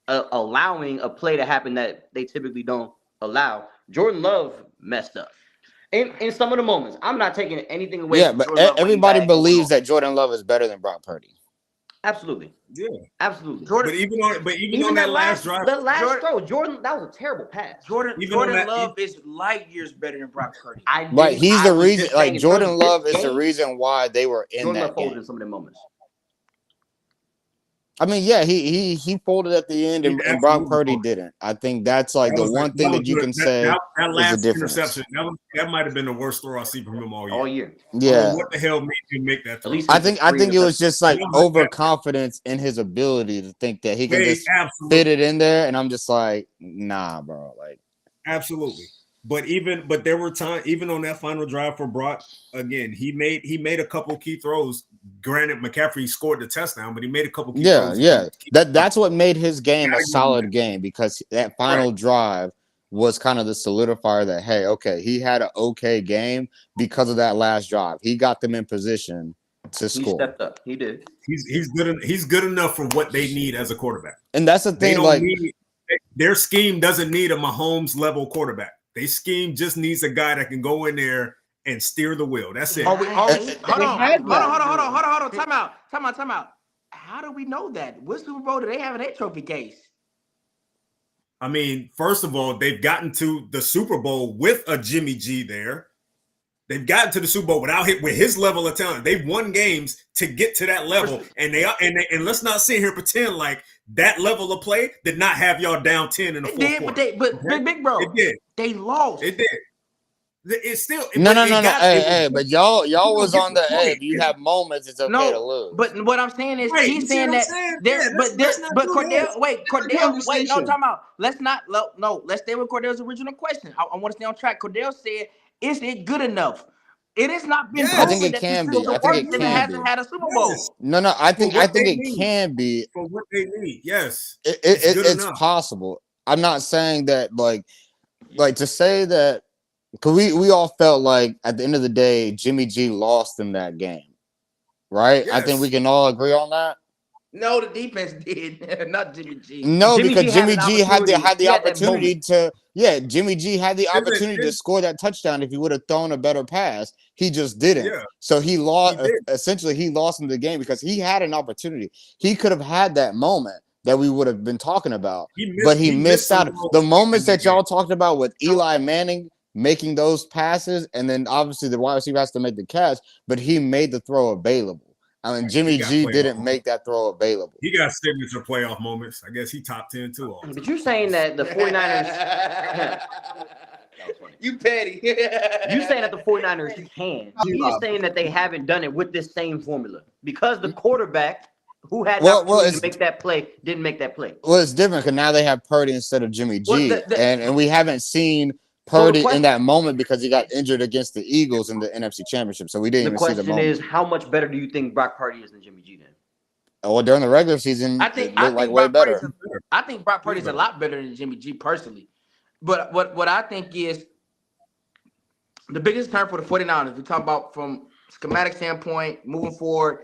allowing a play to happen that they typically don't allow. Jordan Love messed up. In some of the moments, I'm not taking anything away. Yeah, but everybody believes that Jordan Love is better than Brock Purdy. Absolutely. Yeah. Absolutely. But even on that last drive, the last throw, Jordan, that was a terrible pass. Jordan Love is light years better than Brock Purdy. But he's the reason. Like Jordan Love is the reason why they were in Jordan that Love folded game. in some of the moments. I mean, he folded at the end, and Brock Purdy didn't. I think that's like the one thing that you can say that is last the difference. interception. That might have been the worst throw I've seen from him all year. Yeah. What the hell made him make that throw? I think it was just like overconfidence in his ability to think that he can just fit it in there, and I'm just like, nah, bro. Like, absolutely. But there were times, even on that final drive for Brock, again, he made a couple key throws. Granted, McCaffrey scored the touchdown, but he made a couple key throws. Yeah. That's what made his game a solid game, because that final drive was kind of the solidifier that, hey, okay, he had an okay game because of that last drive. He got them in position to score. He stepped up. He did. He's good enough for what they need as a quarterback. And that's the thing. Their scheme doesn't need a Mahomes level quarterback. Their scheme just needs a guy that can go in there and steer the wheel. That's it. Hold on. Time out. How do we know that? What Super Bowl do they have in their trophy case? I mean, first of all, they've gotten to the Super Bowl with a Jimmy G there. They've gotten to the Super Bowl with his level of talent. They've won games to get to that level, and let's not sit here and pretend like that level of play did not have y'all down 10 in the fourth quarter. But big bro, it did. They lost. It did. It's still no. Hey, but y'all was on the edge. You have moments. It's okay to lose. But what I'm saying is, he's saying that Cordell. Wait, no, time out. Let's stay with Cordell's original question. I want to stay on track. Cordell said, "Is it good enough?" It has not been Yes. I think proven it that this can be. system I think works, it and it can hasn't be. had a Super Yes. Bowl. No, I think what they it need. can be. For what they need. Yes. It's good it's enough. possible. I'm not saying that like to say that, because we all felt like at the end of the day Jimmy G lost in that game, right? I think we Yes. can all agree on that. No, the defense did, not Jimmy G. No, Jimmy G because had Jimmy an G had opportunity. the He had that opportunity moment. to Jimmy G had the opportunity to score that touchdown if he would have thrown a better pass. He just didn't. Yeah. So he He lost. did. Essentially, he lost in the game because he had an opportunity. He could have had that moment that we would have been talking about, but he missed missed some out. balls The in moments that that game. y'all talked about with Eli Manning making those passes, and then obviously the wide receiver has to make the catch, but he made the throw available. I mean, Jimmy G didn't make that throw available. He got signature playoff moments. I guess he top 10 too. But you're saying that the 49ers You petty. you saying that the 49ers can. He is saying that they haven't done it with this same formula. Because the quarterback who had an opportunity to make that play didn't make that play. Well, it's different because now they have Purdy instead of Jimmy G, and we haven't seen Purdy in that moment because he got injured against the Eagles in the NFC Championship, so we didn't even see the moment. The question is, how much better do you think Brock Purdy is than Jimmy G then? Well, during the regular season, it looked like way better. I think Brock Purdy is a lot better than Jimmy G personally. But what I think is the biggest turn for the 49ers, we talk about from schematic standpoint, moving forward,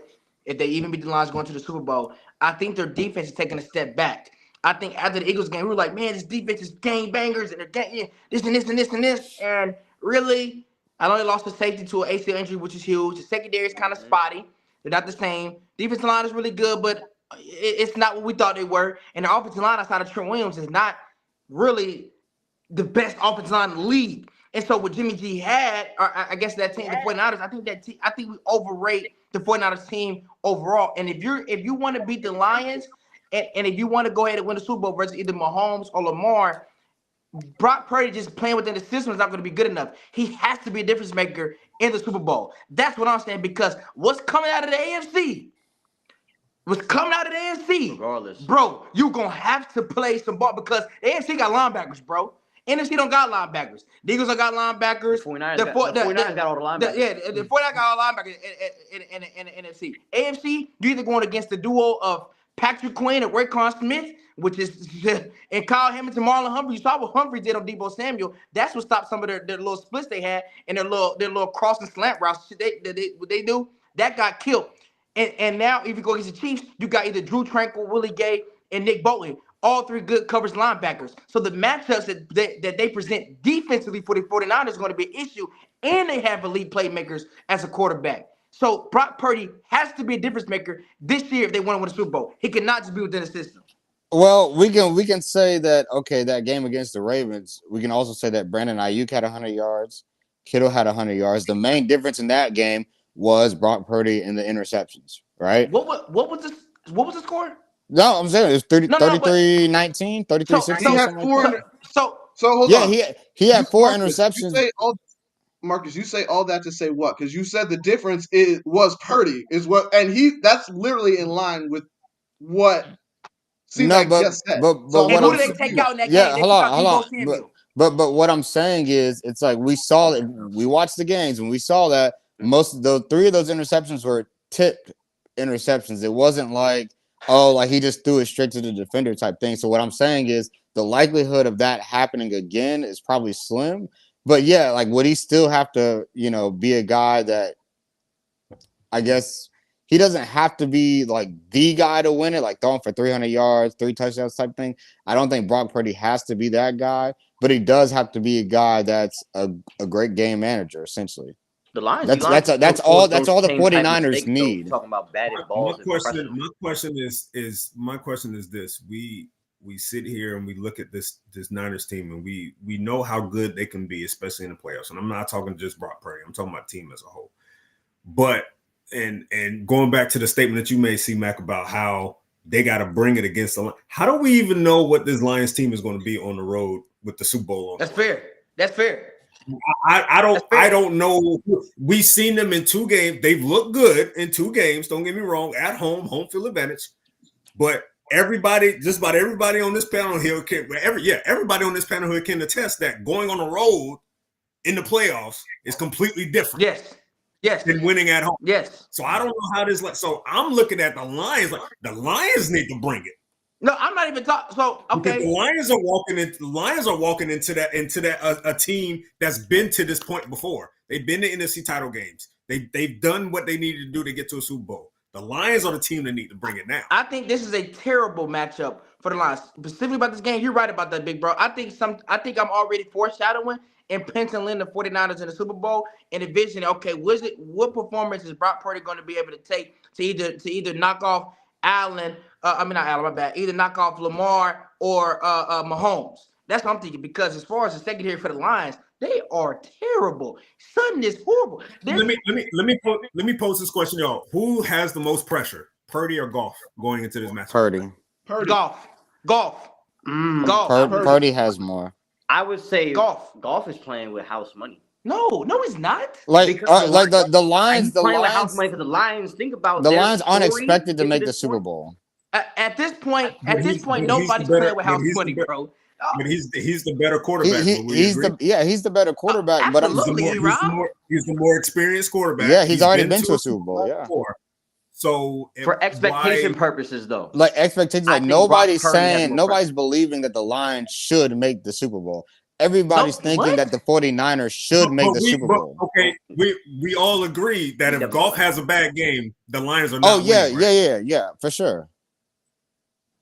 if they even beat the Lions going to the Super Bowl, I think their defense is taking a step back. I think after the Eagles game, we were like, man, this defense is game bangers, and they're getting this and this and this and this. And really, I only lost the safety to an ACL injury, which is huge. The secondary is kind of spotty. They're not the same. Defensive line is really good, but it's not what we thought they were. And the offensive line outside of Trent Williams is not really the best offensive line in the league. And so what Jimmy G had, or I guess that team, the 49ers, I think we overrate the 49ers team overall. And if you want to beat the Lions, and if you want to go ahead and win the Super Bowl versus either Mahomes or Lamar, Brock Purdy just playing within the system is not going to be good enough. He has to be a difference maker in the Super Bowl. That's what I'm saying, because what's coming out of the AFC, regardless, bro, you're going to have to play some ball because the AFC got linebackers, bro. NFC don't got linebackers. The Eagles don't got linebackers. The 49ers got all the linebackers. The 49ers got all the linebackers in the NFC. AFC, you're either going against the duo of Patrick Quinn and Raekwon Smith, which is and Kyle Hamilton, Marlon Humphrey. You saw what Humphrey did on Deebo Samuel. That's what stopped some of their little splits they had and their little cross and slant routes. What they do, that got killed. And now if you go against the Chiefs, you got either Drew Tranquil, Willie Gay, and Nick Bolton. All three good coverage linebackers. So the matchups that they present defensively for the 49ers is going to be an issue. And they have elite playmakers as a quarterback. So Brock Purdy has to be a difference maker this year if they want to win a Super Bowl. He cannot just be within the system. Well, we can say that, okay, that game against the Ravens, we can also say that Brandon Ayuk had 100 yards. Kittle had 100 yards. The main difference in that game was Brock Purdy and the interceptions, right? What was the score? No, I'm saying it was 33-19, 33-16. So hold on. He had four interceptions. Marcus, you say all that to say what? Because you said the difference was Purdy and that's literally in line with what just said. But who did they take out in that game? Yeah, hold on. But what I'm saying is, it's like we watched the games and we saw that most of those three of those interceptions were tipped interceptions. It wasn't like, oh, like he just threw it straight to the defender type thing. So what I'm saying is the likelihood of that happening again is probably slim. But yeah, like would he still have to, be a guy that, I guess he doesn't have to be like the guy to win it, like throwing for 300 yards, 3 touchdowns type thing. I don't think Brock Purdy has to be that guy, but he does have to be a guy that's a great game manager, essentially. The Lions. That's all the 49ers need. Talking about batted balls. My question is this: we sit here and we look at this Niners team, and we know how good they can be, especially in the playoffs. And I'm not talking just Brock Purdy; I'm talking about the team as a whole. But and going back to the statement that you made, C-Mac, about how they got to bring it against the Lions. How do we even know what this Lions team is going to be on the road with the Super Bowl on? That's fair. I don't know. We've seen them in 2 games. They've looked good in 2 games. Don't get me wrong. At home field advantage. But just about everybody on this panel here everybody on this panel here can attest that going on the road in the playoffs is completely different. Yes. Yes. than winning at home. Yes. So I don't know how this. So I'm looking at the Lions. Like the Lions need to bring it. No, I'm not even talking. So okay, because the Lions are walking into that a team that's been to this point before. They've been to NFC title games. They've done what they needed to do to get to a Super Bowl. The Lions are the team that need to bring it now. I think this is a terrible matchup for the Lions. Specifically about this game, you're right about that, big bro. I think I'm already foreshadowing and penciling the 49ers in the Super Bowl and envisioning, okay, what performance is Brock Purdy going to be able to take to either knock off Allen, not Allen, my bad, either knock off Lamar or Mahomes. That's what I'm thinking, because as far as the secondary for the Lions, they are terrible. Sutton is horrible. Let me pose this question, y'all. Who has the most pressure, Purdy or Goff, going into this match? Purdy. Golf. Purdy has more. I would say Golf is playing with house money. No, it's not. Like the Lions, playing with house money for the Lions. Think about the Lions aren't expected to make the Super Bowl. At this point, nobody's playing with house money, bro. But he's the better quarterback. He's the better quarterback. But he's the more experienced quarterback. Yeah, he's already been to a Super Bowl. Yeah. So for expectation purposes, though, like expectations, like nobody's believing that the Lions should make the Super Bowl. Everybody's thinking that the 49ers should make the Super Bowl. Okay, we all agree that if Goff has a bad game, the Lions are not. Oh yeah, for sure.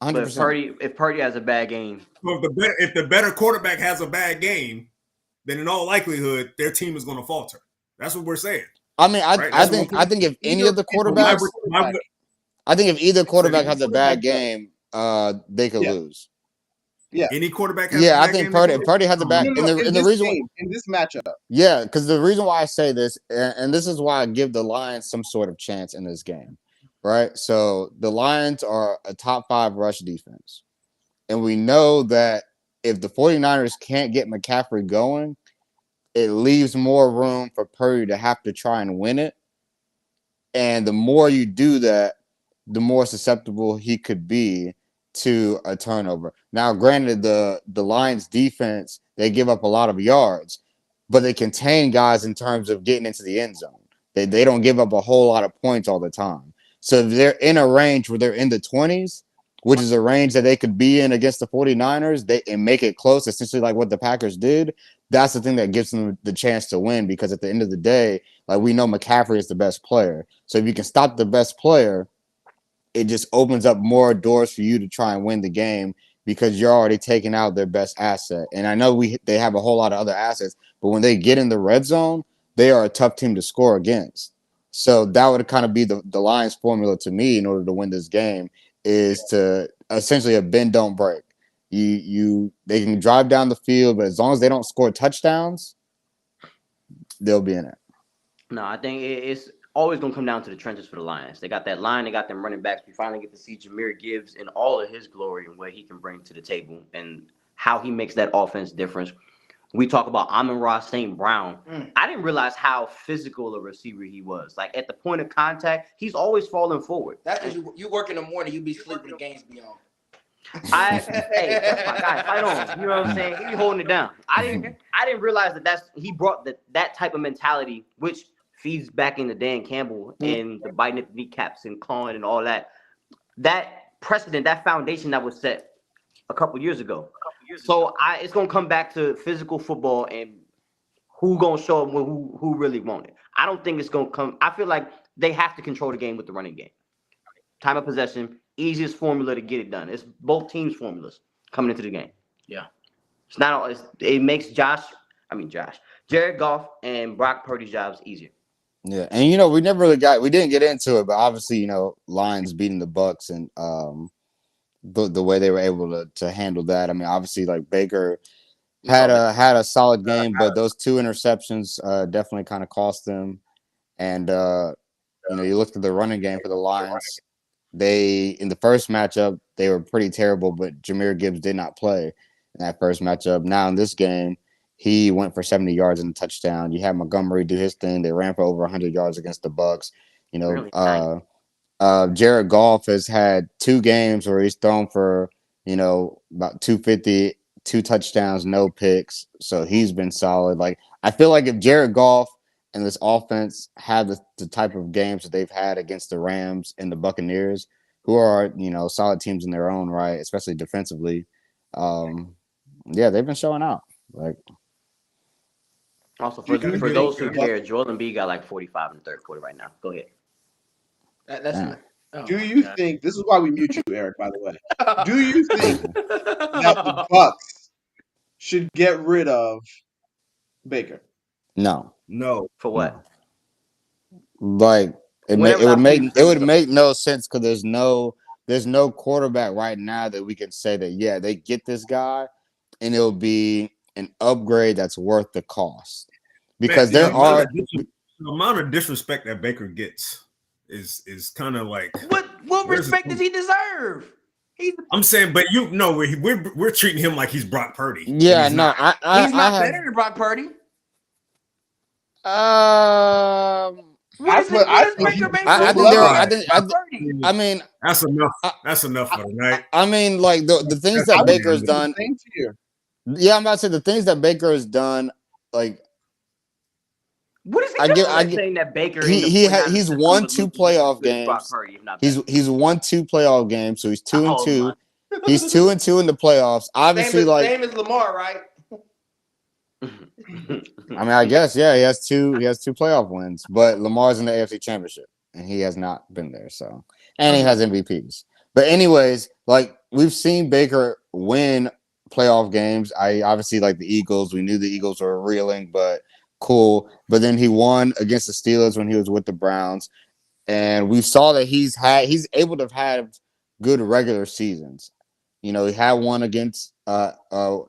100%. But if Purdy has a bad game, if the better quarterback has a bad game, then in all likelihood their team is going to falter. That's what we're saying. I mean, I think if any of the quarterbacks, I think if either quarterback has a bad game, they could lose. Yeah, any quarterback. I think Purdy has a bad. In this matchup. Yeah, because the reason why I say this, and this is why I give the Lions some sort of chance in this game, right? So the Lions are a top 5 rush defense, and we know that if the 49ers can't get McCaffrey going, it leaves more room for Purdy to have to try and win it. And the more you do that, the more susceptible he could be to a turnover. Now, granted, the Lions defense, they give up a lot of yards, but they contain guys in terms of getting into the end zone. They don't give up a whole lot of points all the time. So if they're in a range where they're in the 20s, which is a range that they could be in against the 49ers, and make it close, essentially like what the Packers did, that's the thing that gives them the chance to win, because at the end of the day, like we know McCaffrey is the best player. So if you can stop the best player, it just opens up more doors for you to try and win the game, because you're already taking out their best asset. And I know they have a whole lot of other assets, but when they get in the red zone, they are a tough team to score against. So that would kind of be the Lions formula to me in order to win this game, is to essentially a bend don't break. They can drive down the field, but as long as they don't score touchdowns, they'll be in it. No, I think it's always going to come down to the trenches for the Lions. They got that line, they got them running backs. We finally get to see Jahmyr Gibbs in all of his glory and what he can bring to the table and how he makes that offense difference. We talk about Amon-Ra St. Brown. I didn't realize how physical a receiver he was. Like at the point of contact, he's always falling forward. That's because you work in the morning, you be sleeping, the games be on. Hey, that's my guy. Fight on. You know what I'm saying? He be holding it down. I didn't realize he brought that type of mentality, which feeds back into Dan Campbell and the biting at the kneecaps and clawing and all that. That precedent, that foundation that was set a couple years ago. So it's gonna come back to physical football and who gonna show up who really want it. I don't think it's gonna come. I feel like they have to control the game with the running game. Time of possession, easiest formula to get it done. It's both teams' formulas coming into the game. Yeah, it's not all. It makes Jared Goff and Brock Purdy's jobs easier. Yeah, and we didn't get into it, but obviously Lions beating the Bucs and the way they were able to handle that. I mean, obviously, like Baker had a solid game, but those 2 interceptions definitely kind of cost them. And you look at the running game for the Lions. They in the first matchup they were pretty terrible, but Jahmyr Gibbs did not play in that first matchup. Now in this game, he went for 70 yards and a touchdown. You had Montgomery do his thing. They ran for over 100 yards against the Bucs. Jared Goff has had 2 games where he's thrown for, about 250, 2 touchdowns, no picks. So he's been solid. Like, I feel like if Jared Goff and this offense have the type of games that they've had against the Rams and the Buccaneers, who are, solid teams in their own right, especially defensively. Yeah, they've been showing out. Like, Also, Do for you for think those who care, Joel Embiid got like 45 in the third quarter right now. Go ahead. That's damn. oh Do my you God. think this is why we mute you, Eric? By the way, do you think that the Bucks should get rid of Baker? No, No. For no. what? Like Whenever it would I've make seen it them, would make no sense because there's no quarterback right now that we can say that yeah they get this guy and it'll be an upgrade that's worth the cost Man, because Do there you are the amount of disrespect that Baker gets is kind of like what where's respect the, does he deserve? I'm saying, but we're treating him like he's Brock Purdy, and yeah he's no not. He's I not have better than Brock Purdy. I What put does Oh, Baker make I for a all think there living? are He's I right. better think than Brock Purdy. I mean That's enough. I, That's enough for tonight. I mean like the things That's that I enough was for Baker's in tonight. the done same tier. yeah I'm about to say the things that Baker has done like What has he I so give I that's give done? saying that Baker in the 49ers he's system won would two look just as playoff good as Brock games. Purdy, if not better. He's won two playoff games, so he's two and Oh two. my! He's 2-2 in the playoffs. Obviously, like Same as Lamar, right? I mean, I guess yeah, he has two playoff wins, but Lamar's in the AFC Championship and he has not been there. So and he has MVPs. But anyways, like we've seen Baker win playoff games. I obviously like the Eagles. We knew the Eagles were reeling, but cool. But then he won against the Steelers when he was with the Browns. And we saw that he's able to have good regular seasons. He had one against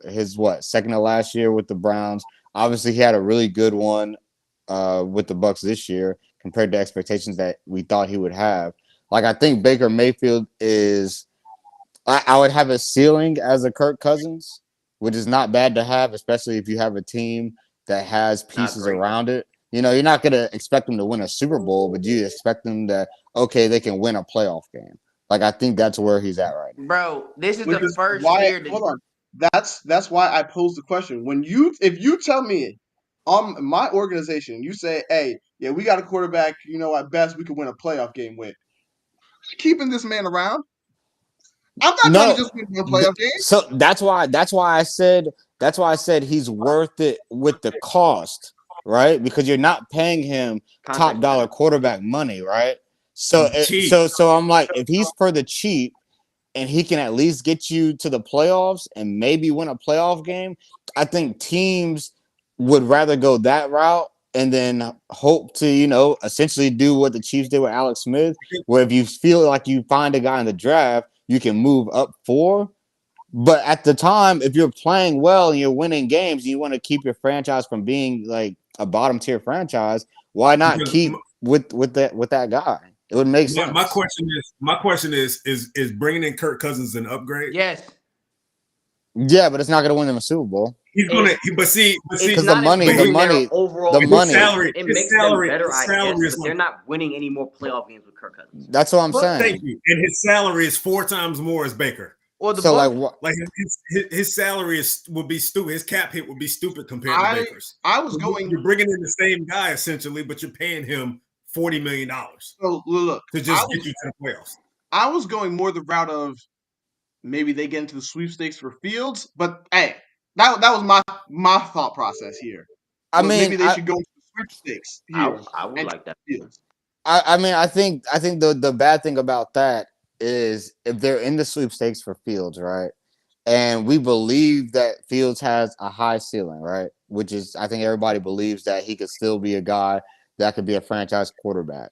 his second to last year with the Browns. Obviously, he had a really good one with the Bucks this year compared to expectations that we thought he would have. Like I think Baker Mayfield is I would have a ceiling as a Kirk Cousins, which is not bad to have, especially if you have a team that has Not pieces great. around it. You're not going to expect them to win a Super Bowl, but you expect them to, okay, they can win a playoff game. Like, I think that's where he's at right now. Bro, this is Which the is first why year hold that on. That's why I posed the question. If you tell me my organization, you say, hey, yeah, we got a quarterback, at best we could win a playoff game with. Keeping this man around, I'm not trying to No, just win one playoff game. so that's why I said he's worth it with the cost, right? Because you're not paying him top Context dollar matters. quarterback money, right? So He's cheap. so I'm like, if he's for the cheap and he can at least get you to the playoffs and maybe win a playoff game, I think teams would rather go that route and then hope to, essentially do what the Chiefs did with Alex Smith, where if you feel like you find a guy in the draft, you can move up for. But at the time, if you're playing well and you're winning games, and you want to keep your franchise from being like a bottom tier franchise, why not Because keep with that guy? It would make my sense. question is bringing in Kirk Cousins an upgrade? yes. Yeah, but it's not going to win them a Super Bowl. He's gonna, but see, Because Not improving their overall the his money. salary, It his makes them salary, better, his I salary guess, is but like, they're not winning any more playoff games with Kirk Cousins. That's what I'm thank saying. you, and his salary is 4 times more as Baker. Well, the So Bucks, like, what? Like his salary would be stupid. His cap hit would be stupid compared to Baker's. I was going. You're bringing in the same guy essentially, but you're paying him $40 million So look, to just get you to the playoffs. I was going more the route of maybe they get into the sweepstakes for Fields, but hey, that was my thought process here. I Was mean, maybe they should go into the sweepstakes here I would and like that. Fields. I mean, I think the bad thing about that is if they're in the sweepstakes for Fields, right? And we believe that Fields has a high ceiling, right? Which is, I think everybody believes that he could still be a guy that could be a franchise quarterback.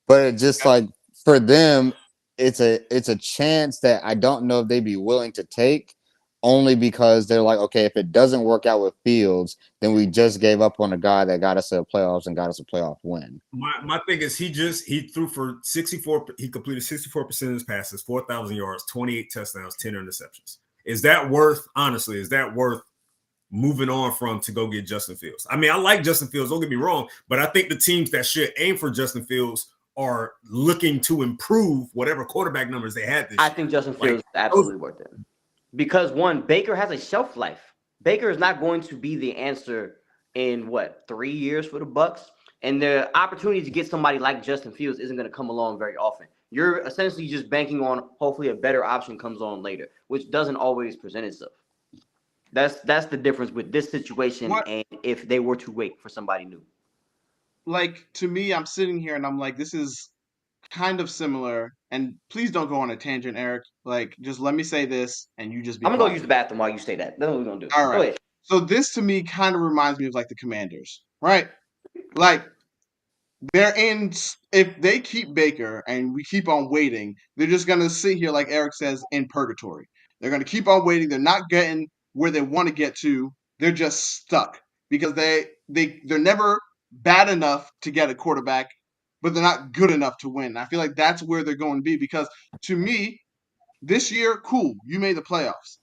But it just like for them, it's a chance that I don't know if they'd be willing to take, only because they're like, okay, if it doesn't work out with Fields, then we just gave up on a guy that got us to the playoffs and got us a playoff win. My thing is he threw for 64. He completed 64% of his passes, 4,000 yards, 28 touchdowns, 10 interceptions. Is that worth moving on from to go get Justin Fields? I mean, I like Justin Fields, don't get me wrong, but I think the teams that should aim for Justin Fields are looking to improve whatever quarterback numbers they had this year. I think Justin Fields is absolutely worth it. Because one, Baker has a shelf life. Baker is not going to be the answer in 3 years for the Bucks. And the opportunity to get somebody like Justin Fields isn't going to come along very often. You're essentially just banking on hopefully a better option comes on later, which doesn't always present itself. That's the difference with this situation and if they were to wait for somebody new. Like, to me, I'm sitting here and I'm like, this is kind of similar. And please don't go on a tangent, Eric. Like, just let me say this and you just be I'm going to go quiet. use the bathroom while you say that. That's what we're going to do. All Go right. ahead. So this to me kind of reminds me of like the Commanders, right? Like, they're in, if they keep Baker and we keep on waiting, they're just going to sit here, like Eric says, in purgatory. They're going to keep on waiting. They're not getting where they want to get to. They're just stuck because they're never bad enough to get a quarterback, but they're not good enough to win. I feel like that's where they're going to be because to me, this year, cool, you made the playoffs.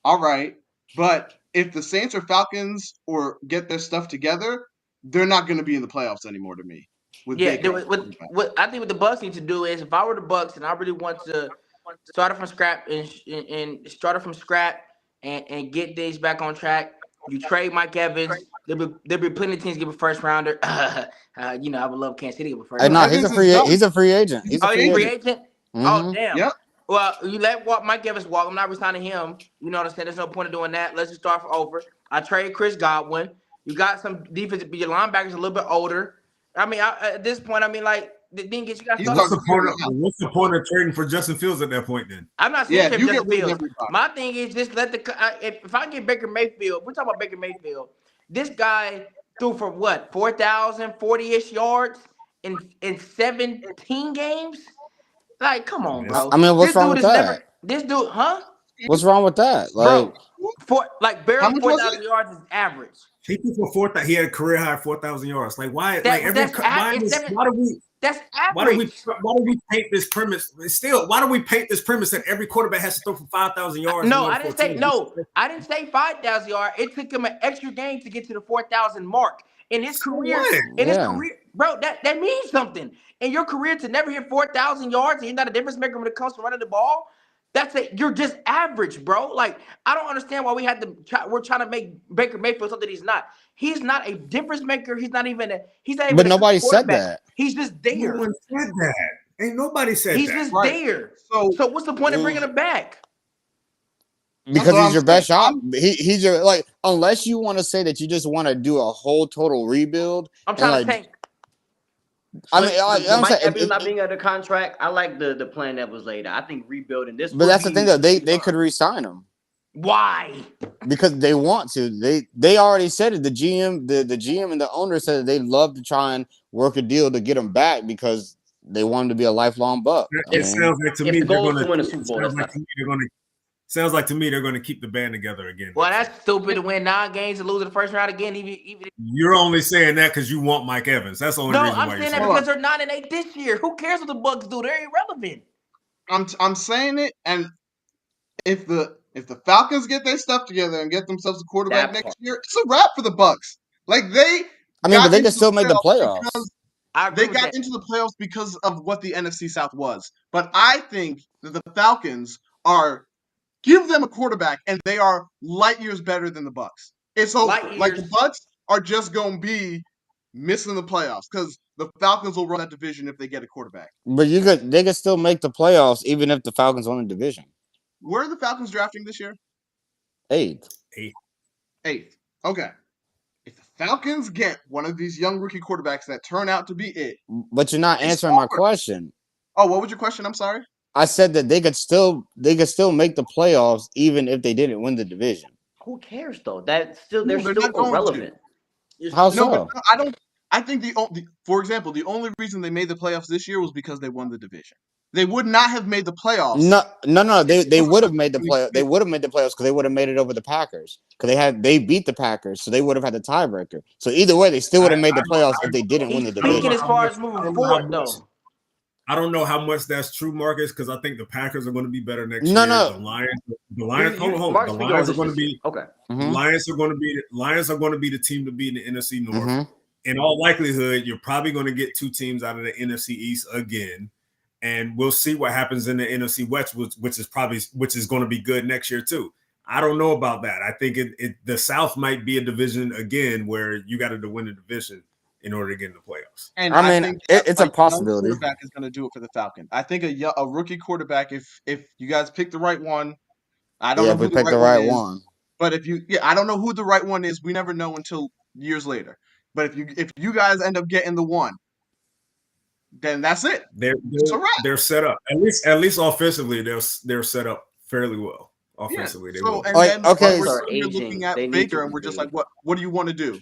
All right. But if the Saints or Falcons or get their stuff together, they're not going to be in the playoffs anymore to me. With Yeah, Baker. what I think what the Bucks need to do is, if I were the Bucks and I really want to start it from scrap and start it from scrap and get things back on track, you trade Mike Evans. There'll be plenty of teams give a first rounder. I would love Kansas City give a first No, rounder. he's Evans is done. he's a free agent. He's a Oh, free he's a free agent. agent? Mhm. Oh, damn. Yep. Well, you let Mike Evans walk. I'm not resigning him. You know what I'm saying? There's no point in doing that. Let's just start over. I trade Chris Godwin. You got some defense, but your linebackers a little bit older. I mean, at this point, like, the thing is, you got to He's start. What's the point of trading for Justin Fields at that point then? I'm not saying trade you Justin get rid of Fields. everybody. My thing is just let if I get Baker Mayfield, we're talking about Baker Mayfield. This guy threw for what, 4,000, 40-ish yards in 17 games? Like, come on, bro. I mean, what's wrong with that? This dude, huh? What's wrong with that? Like, Bro, barely How much was 4,000 yards is average. He threw for 4,000. He had a career high 4,000 yards. Like why? That's Why do average. we paint this premise? Still, why do we paint this premise that every quarterback has to throw for 5,000 yards? No, I didn't say 5,000 yards. It took him an extra game to get to the 4,000 mark in his career. His career, bro, that means something. In your career to never hit 4,000 yards, and you're not a difference maker when it comes to running the ball. You're just average, bro. Like, I don't understand why we're trying to make Baker Mayfield something he's not. He's not a difference maker. He's not even but nobody said that. He's just there. No one said that. Ain't nobody said he's that. He's just Right. there. So what's the point of bringing him back? Because he's your best shot. He's your, like, unless you want to say that you just want to do a whole total rebuild. I'm trying to tank. I mean, I'm Mike saying Evans not being under contract. I like the plan that was laid out. I think rebuilding this. But that's the thing, though. They could re-sign him. Why? Because they want to. They already said it. The GM and the owner said that they'd love to try and work a deal to get him back because they want him to be a lifelong Buck. Sounds like to me the goal is to win a Super Bowl. Sounds like to me they're going to keep the band together again. Well, that's stupid to win 9 games and lose in the first round again. Even you're only saying that because you want Mike Evans. That's the only reason why you're saying that. No, I'm saying that because they're 9-8 this year. Who cares what the Bucks do? They're irrelevant. I'm saying it, and if the Falcons get their stuff together and get themselves a quarterback next year, it's a wrap for the Bucks. Like but they can still make the playoffs. They got into the playoffs because of what the NFC South was. But I think that the Falcons give them a quarterback, and they are light years better than the Bucks. It's over. Like, the Bucks are just going to be missing the playoffs because the Falcons will run that division if they get a quarterback. But they could still make the playoffs even if the Falcons won the division. Where are the Falcons drafting this year? 8th. Okay. If the Falcons get one of these young rookie quarterbacks that turn out to be it. But you're not answering my question. Oh, what was your question? I'm sorry. I said that they could still make the playoffs even if they didn't win the division. Who cares though? They're still irrelevant. How so? No, I don't. I think for example, the only reason they made the playoffs this year was because they won the division. They would not have made the playoffs. No. They would have made the play. They would have made the playoffs because they would have made it over the Packers because they beat the Packers, so they would have had the tiebreaker. So either way, they still would have made the playoffs if they didn't win the division. Speaking as far as moving forward, though. I don't know how much that's true, Marcus, because I think the Packers are going to be better next year. No. The Lions. Hold on. The Lions are going to be okay. Mm-hmm. Lions are going to be the team to beat in the NFC North. Mm-hmm. In all likelihood, you're probably going to get 2 teams out of the NFC East again, and we'll see what happens in the NFC West, which is going to be good next year too. I don't know about that. I think the South might be a division again where you got to win the division. in order to get in the playoffs. And I I mean, think that it's a like young possibility. quarterback is going to do it for the Falcons. I think a rookie quarterback, if you guys pick the right one, I don't Yeah, know if we who the pick right the one right is, one. but I don't know who the right one is. We never know until years later. But if you guys end up getting the one, then that's it. They're It's a wrap. they're set up at least offensively. They're set up fairly well. Yeah. Offensively, they So will be. and Like, then okay, we're Bucks are sitting here looking aging. at They need to Baker, and we're just like, rebuild, what do you want to do?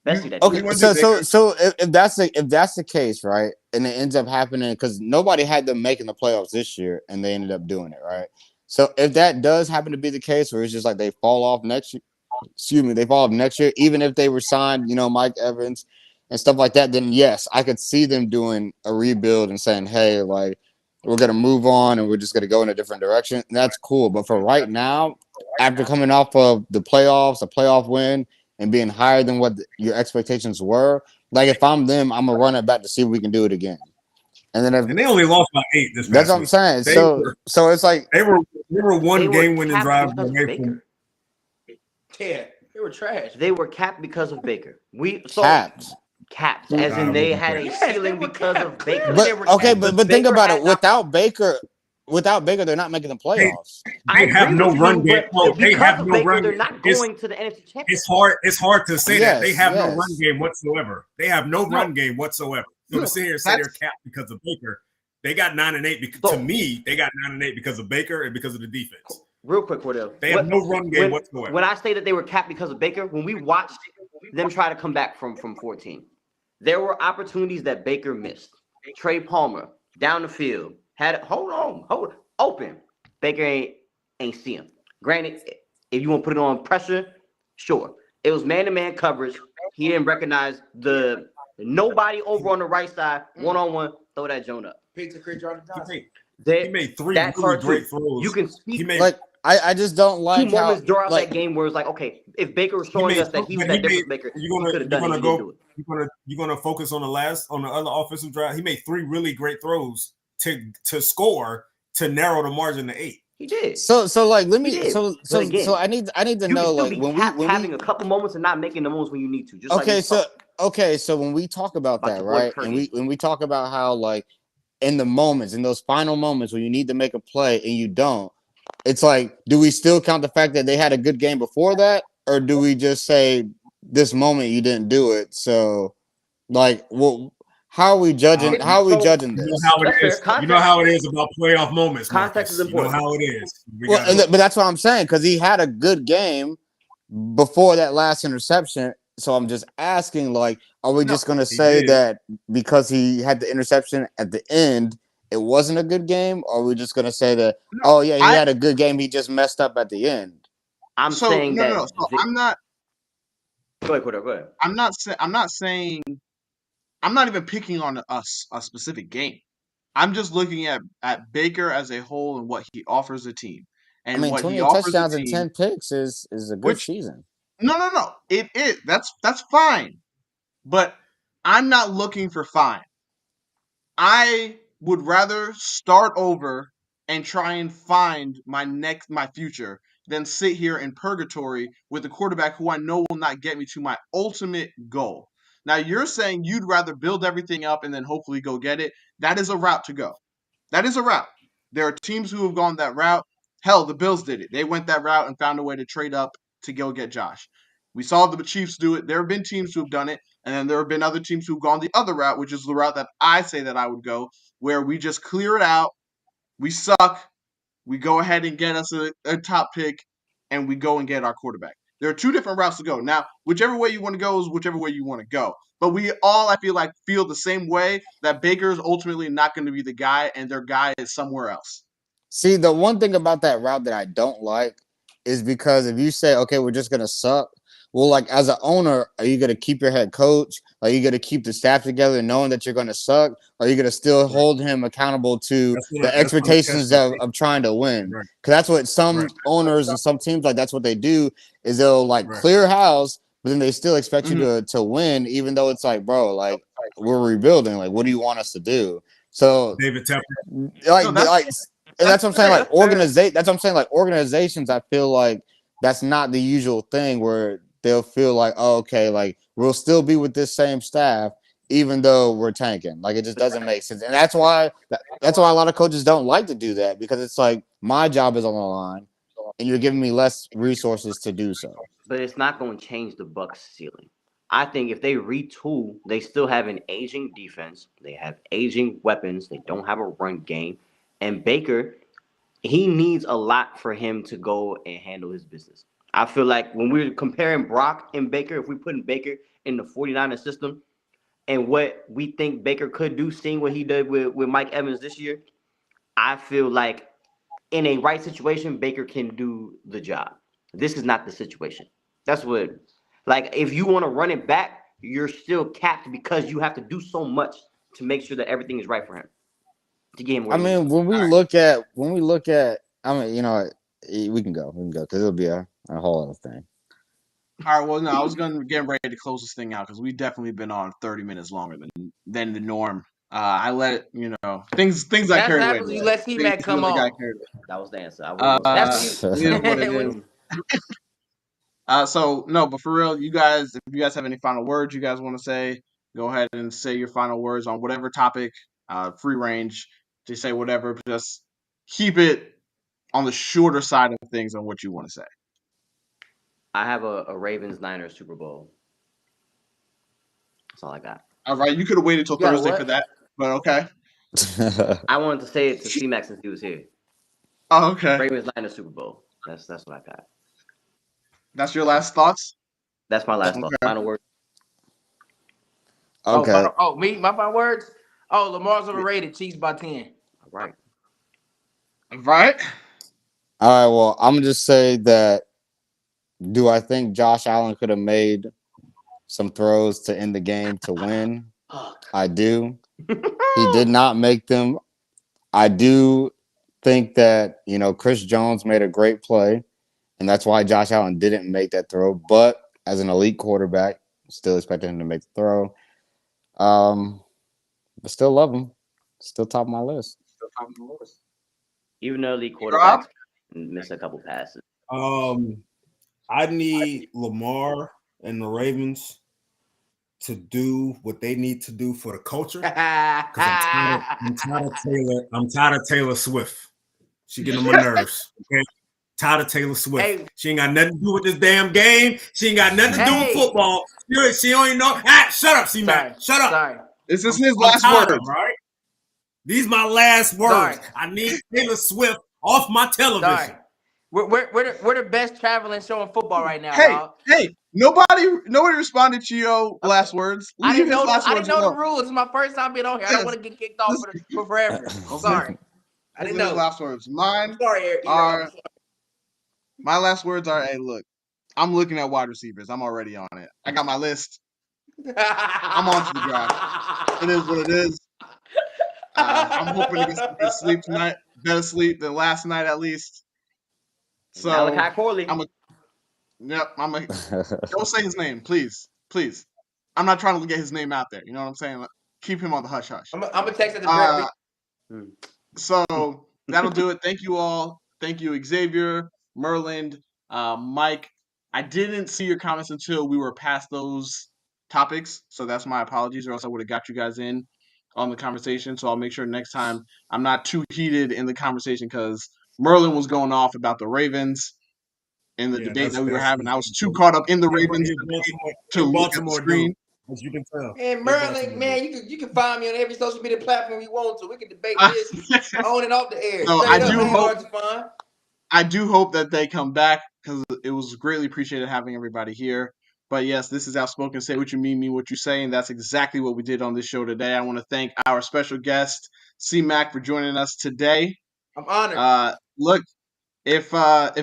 especially that What do you okay, want to defense. do, Baker? so if that's the case, right, and it ends up happening because nobody had them making the playoffs this year, and they ended up doing it, right? So if that does happen to be the case, where it's just like they fall off next year, they fall off next year, even if they were signed, Mike Evans and stuff like that, then yes, I could see them doing a rebuild and saying, hey, like we're gonna move on and we're just gonna go in a different direction. And that's cool. But for right now, after coming off of the playoffs, a playoff win, and being higher than what your expectations were, like if I'm them, I'm gonna run it back to see if we can do it again. And then if And they only lost by 8 this that's past what I'm week. saying. They So it's like they were They one were game winning capped drive because of away Baker. from. Yeah, they were trash. They were capped because of Baker. capped. Capped, as in they had a Yes, they ceiling were because capped. of Baker. Clearly they But were okay, capped. but think Baker about had it. Without Baker, they're not making the They, playoffs. I they have agree no with run you, game. but Bro, they because have of no Baker, run. they're not going to the NFC Championship. It's hard to say that they Yes, have no run yes. game whatsoever. They have no No, run game whatsoever. So to no, sit here and say they're that's capped because of Baker, they got 9-8. Because to So, me, they got 9-8 because of Baker and because of the defense. real quick, Cordell. They have no run game whatsoever. When I say that they were capped because of Baker, when we watched them try to come back from 14, there were opportunities that Baker missed. Trey Palmer down the field had it. Hold open. Baker ain't see him. Granted, if you want to put it on pressure, sure. It was man-to-man coverage. He didn't recognize the nobody over on the right side, one-on-one. Throw that joint up. Pizza Creek, Jordan Johnson. He made 3 That really part too. great throws. You can speak. He made Like I just don't Two like how moments throughout like that game where it's like, okay, if Baker was he showing made us that he was but that difference maker, he could have done it. He didn't do it. you're gonna focus on the other offensive drive. He made 3 really great throws to score to narrow the margin to 8. He did. so like let He me did. so But again, I need to you know can still like be when capped we having a couple moments and not making the moves when you need to. Just like we so when we talk about that, your boy right? And Purdy. when we talk about how like in those final moments when you need to make a play and you don't, it's like, do we still count the fact that they had a good game before that, or do we just say this moment you didn't do it? So like, well, how are we judging? How are we judging You know this? how it That's fair. is. You know how it is about playoff moments, Context Marcus. is You know important. how it is. But that's what I'm saying, because he had a good game before that last interception. So I'm just asking, like, are we no. just gonna He say did. that because he had the interception at the end, it wasn't a good game, or are we just gonna say that, No, oh yeah, he I had a good game, he just messed up at the end? I'm so saying that. no. So I'm not. Go ahead, Cordell. Go ahead. I'm not saying. I'm not even picking on a specific game. I'm just looking at Baker as a whole and what he offers the team, I and mean, what he 28 offers the touchdowns and team. 10 picks is a good Which season. no. It is that's fine, but I'm not looking for fine. I would rather start over and try and find my future than sit here in purgatory with a quarterback who I know will not get me to my ultimate goal. Now you're saying you'd rather build everything up and then hopefully go get it. That is a route to go. That is a route. There are teams who have gone that route. Hell, the Bills did it. They went that route and found a way to trade up to go get Josh. We saw the Chiefs do it. There have been teams who have done it, and then there have been other teams who've gone the other route, which is the route that I say that I would go, where we just clear it out. We suck. We go ahead and get us a top pick, and we go and get our quarterback. There are 2 different routes to go. Now, whichever way you want to go is whichever way you want to go. But we all, I feel like, feel the same way that Baker is ultimately not going to be the guy, and their guy is somewhere else. See, the one thing about that route that I don't like is because if you say, okay, we're just gonna suck, well, like as an owner, are you gonna keep your head coach? Are you gonna keep the staff together knowing that you're gonna suck? Are you gonna still Right. hold him accountable to That's the that's gonna test expectations you. of trying to win? Right. Because that's what some Right. owners and some teams like that's what they do is they'll like Right. clear house, but then they still expect you Mhm. to win, even though it's like, bro, like we're rebuilding. Like, what do you want us to do? So David Tepper. like No, that's like and that's what I'm saying. fair. That's what I'm saying. Like organizations, I feel like that's not the usual thing where they'll feel like, oh, okay, like we'll still be with this same staff even though we're tanking. Like it just doesn't make sense, and that's why a lot of coaches don't like to do that, because it's like my job is on the line, and you're giving me less resources to do so. But it's not going to change the Bucks' ceiling. I think if they retool, they still have an aging defense. They have aging weapons. They don't have a run game. And Baker, he needs a lot for him to go and handle his business. I feel like when we're comparing Brock and Baker, if we're putting Baker in the 49er system and what we think Baker could do, seeing what he did with Mike Evans this year, I feel like in a right situation, Baker can do the job. This is not the situation. That's what, like, if you want to run it back, you're still capped because you have to do so much to make sure that everything is right for him to get him where I he needs to mean, go. when we look at, I mean, we can go, because it'll be a whole other thing. All right, well, no, I was going to get ready to close this thing out because we've definitely been on 30 minutes longer than the norm. I let it, things I That's carried away. happens when you let C-Mac come really got on. carried away. That was the answer. I was gonna That's say what It you. is what it is. So no, but for real, you guys, if you guys have any final words you guys want to say, go ahead and say your final words on whatever topic. Free range to say whatever. Just keep it on the shorter side of things on what you want to say. I have a Ravens Niners Super Bowl. That's all I got. All right, you could have waited till You got a Thursday what? for that, but okay. I wanted to say it to C-Max since he was here. Oh, okay. Ravens Niners Super Bowl. That's what I got. That's your last thoughts? That's my last thought. Okay. Final word. Okay. Me, my final words. Oh, Lamar's overrated. Chiefs by 10. All right. All right. All right. Well, I'm gonna just say that. Do I think Josh Allen could have made some throws to end the game to win? I do. He did not make them. I do think that, Chris Jones made a great play, and that's why Josh Allen didn't make that throw. But as an elite quarterback, still expecting him to make the throw. But still love him. Still top of my list. Even though the Rob? quarterbacks miss a couple passes. I need Lamar and the Ravens to do what they need to do for the culture. Because I'm tired of Taylor Swift. She getting on my nerves. Okay? Tired of Taylor Swift. Hey. She ain't got nothing to do with this damn game. She ain't got nothing to do with football. She don't even know. Shut up, C-Mac. Shut up. Sorry. This is his last words. Right? These my last words. Sorry. I need Taylor Swift off my television. Sorry. We're the best traveling show in football right now, Hey, dog. nobody responded to your last words. I Leave didn't his know last I words didn't know the alone. rules. It's my first time being on here. I don't Yes. want to get kicked off for forever. I'm sorry. I These didn't are his know. last words. Mine Sorry, Eric. are my last words are, hey, look, I'm looking at wide receivers. I'm already on it. I got my list. I'm on to the draft. It is what it is. I'm hoping to get some good sleep tonight. Better sleep than last night, at least. So Malachi Corley. don't say his name, please. Please. I'm not trying to get his name out there. You know what I'm saying? Keep him on the hush hush. I'm gonna text at the draft. So that'll do it. Thank you all. Thank you, Xavier, Merlin, Mike. I didn't see your comments until we were past those topics, so that's my apologies, or else I would have got you guys in on the conversation. So I'll make sure next time I'm not too heated in the conversation, because Merlin was going off about the Ravens in the debate that we were having. I was too caught up in the Ravens to look at the screen. As you can tell. And Merlin, man, you can find me on every social media platform you want to. We can debate this on and off the air. So I do hope that they come back, because it was greatly appreciated having everybody here. But yes, this is Outspoken. Say what you mean what you say, and that's exactly what we did on this show today. I want to thank our special guest, C-Mac, for joining us today. I'm honored. Look, if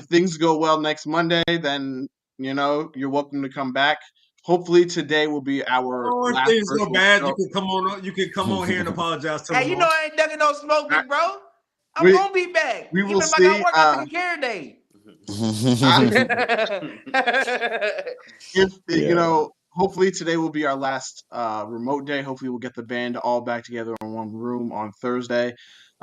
things go well next Monday, then you're welcome to come back. Hopefully today will be our last things go bad. Show. You can come on here and apologize to Hey, you know I ain't ducking no smoke, big bro. I'm gonna be back. We will Even if see. I got work, I take care of day. Hopefully today will be our last remote day. Hopefully we'll get the band all back together in one room on Thursday.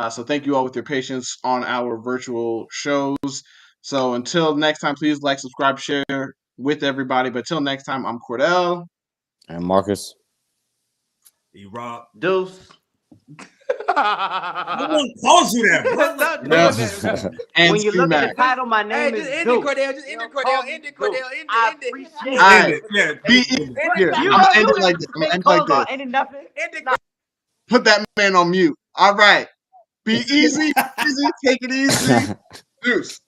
So thank you all with your patience on our virtual shows. So until next time, please like, subscribe, share, with everybody. But till next time, I'm Cordell. And Marcus. E-Rock. Deuce. No one calls you that, bro. Stop doing Yeah. that. And When you look at the Sumac. title, my Hey, name just is end it, Deuce. Cordell. Just end it, Cordell. End it, Cordell. End I it. appreciate All it. right. Yeah. Be easy. Here, You I'm gonna end do it like this? this. I'm gonna Make end it like calls on this. ending nothing. End it. Put that man on mute. All right. Be easy. Easy. Take it easy. Deuce.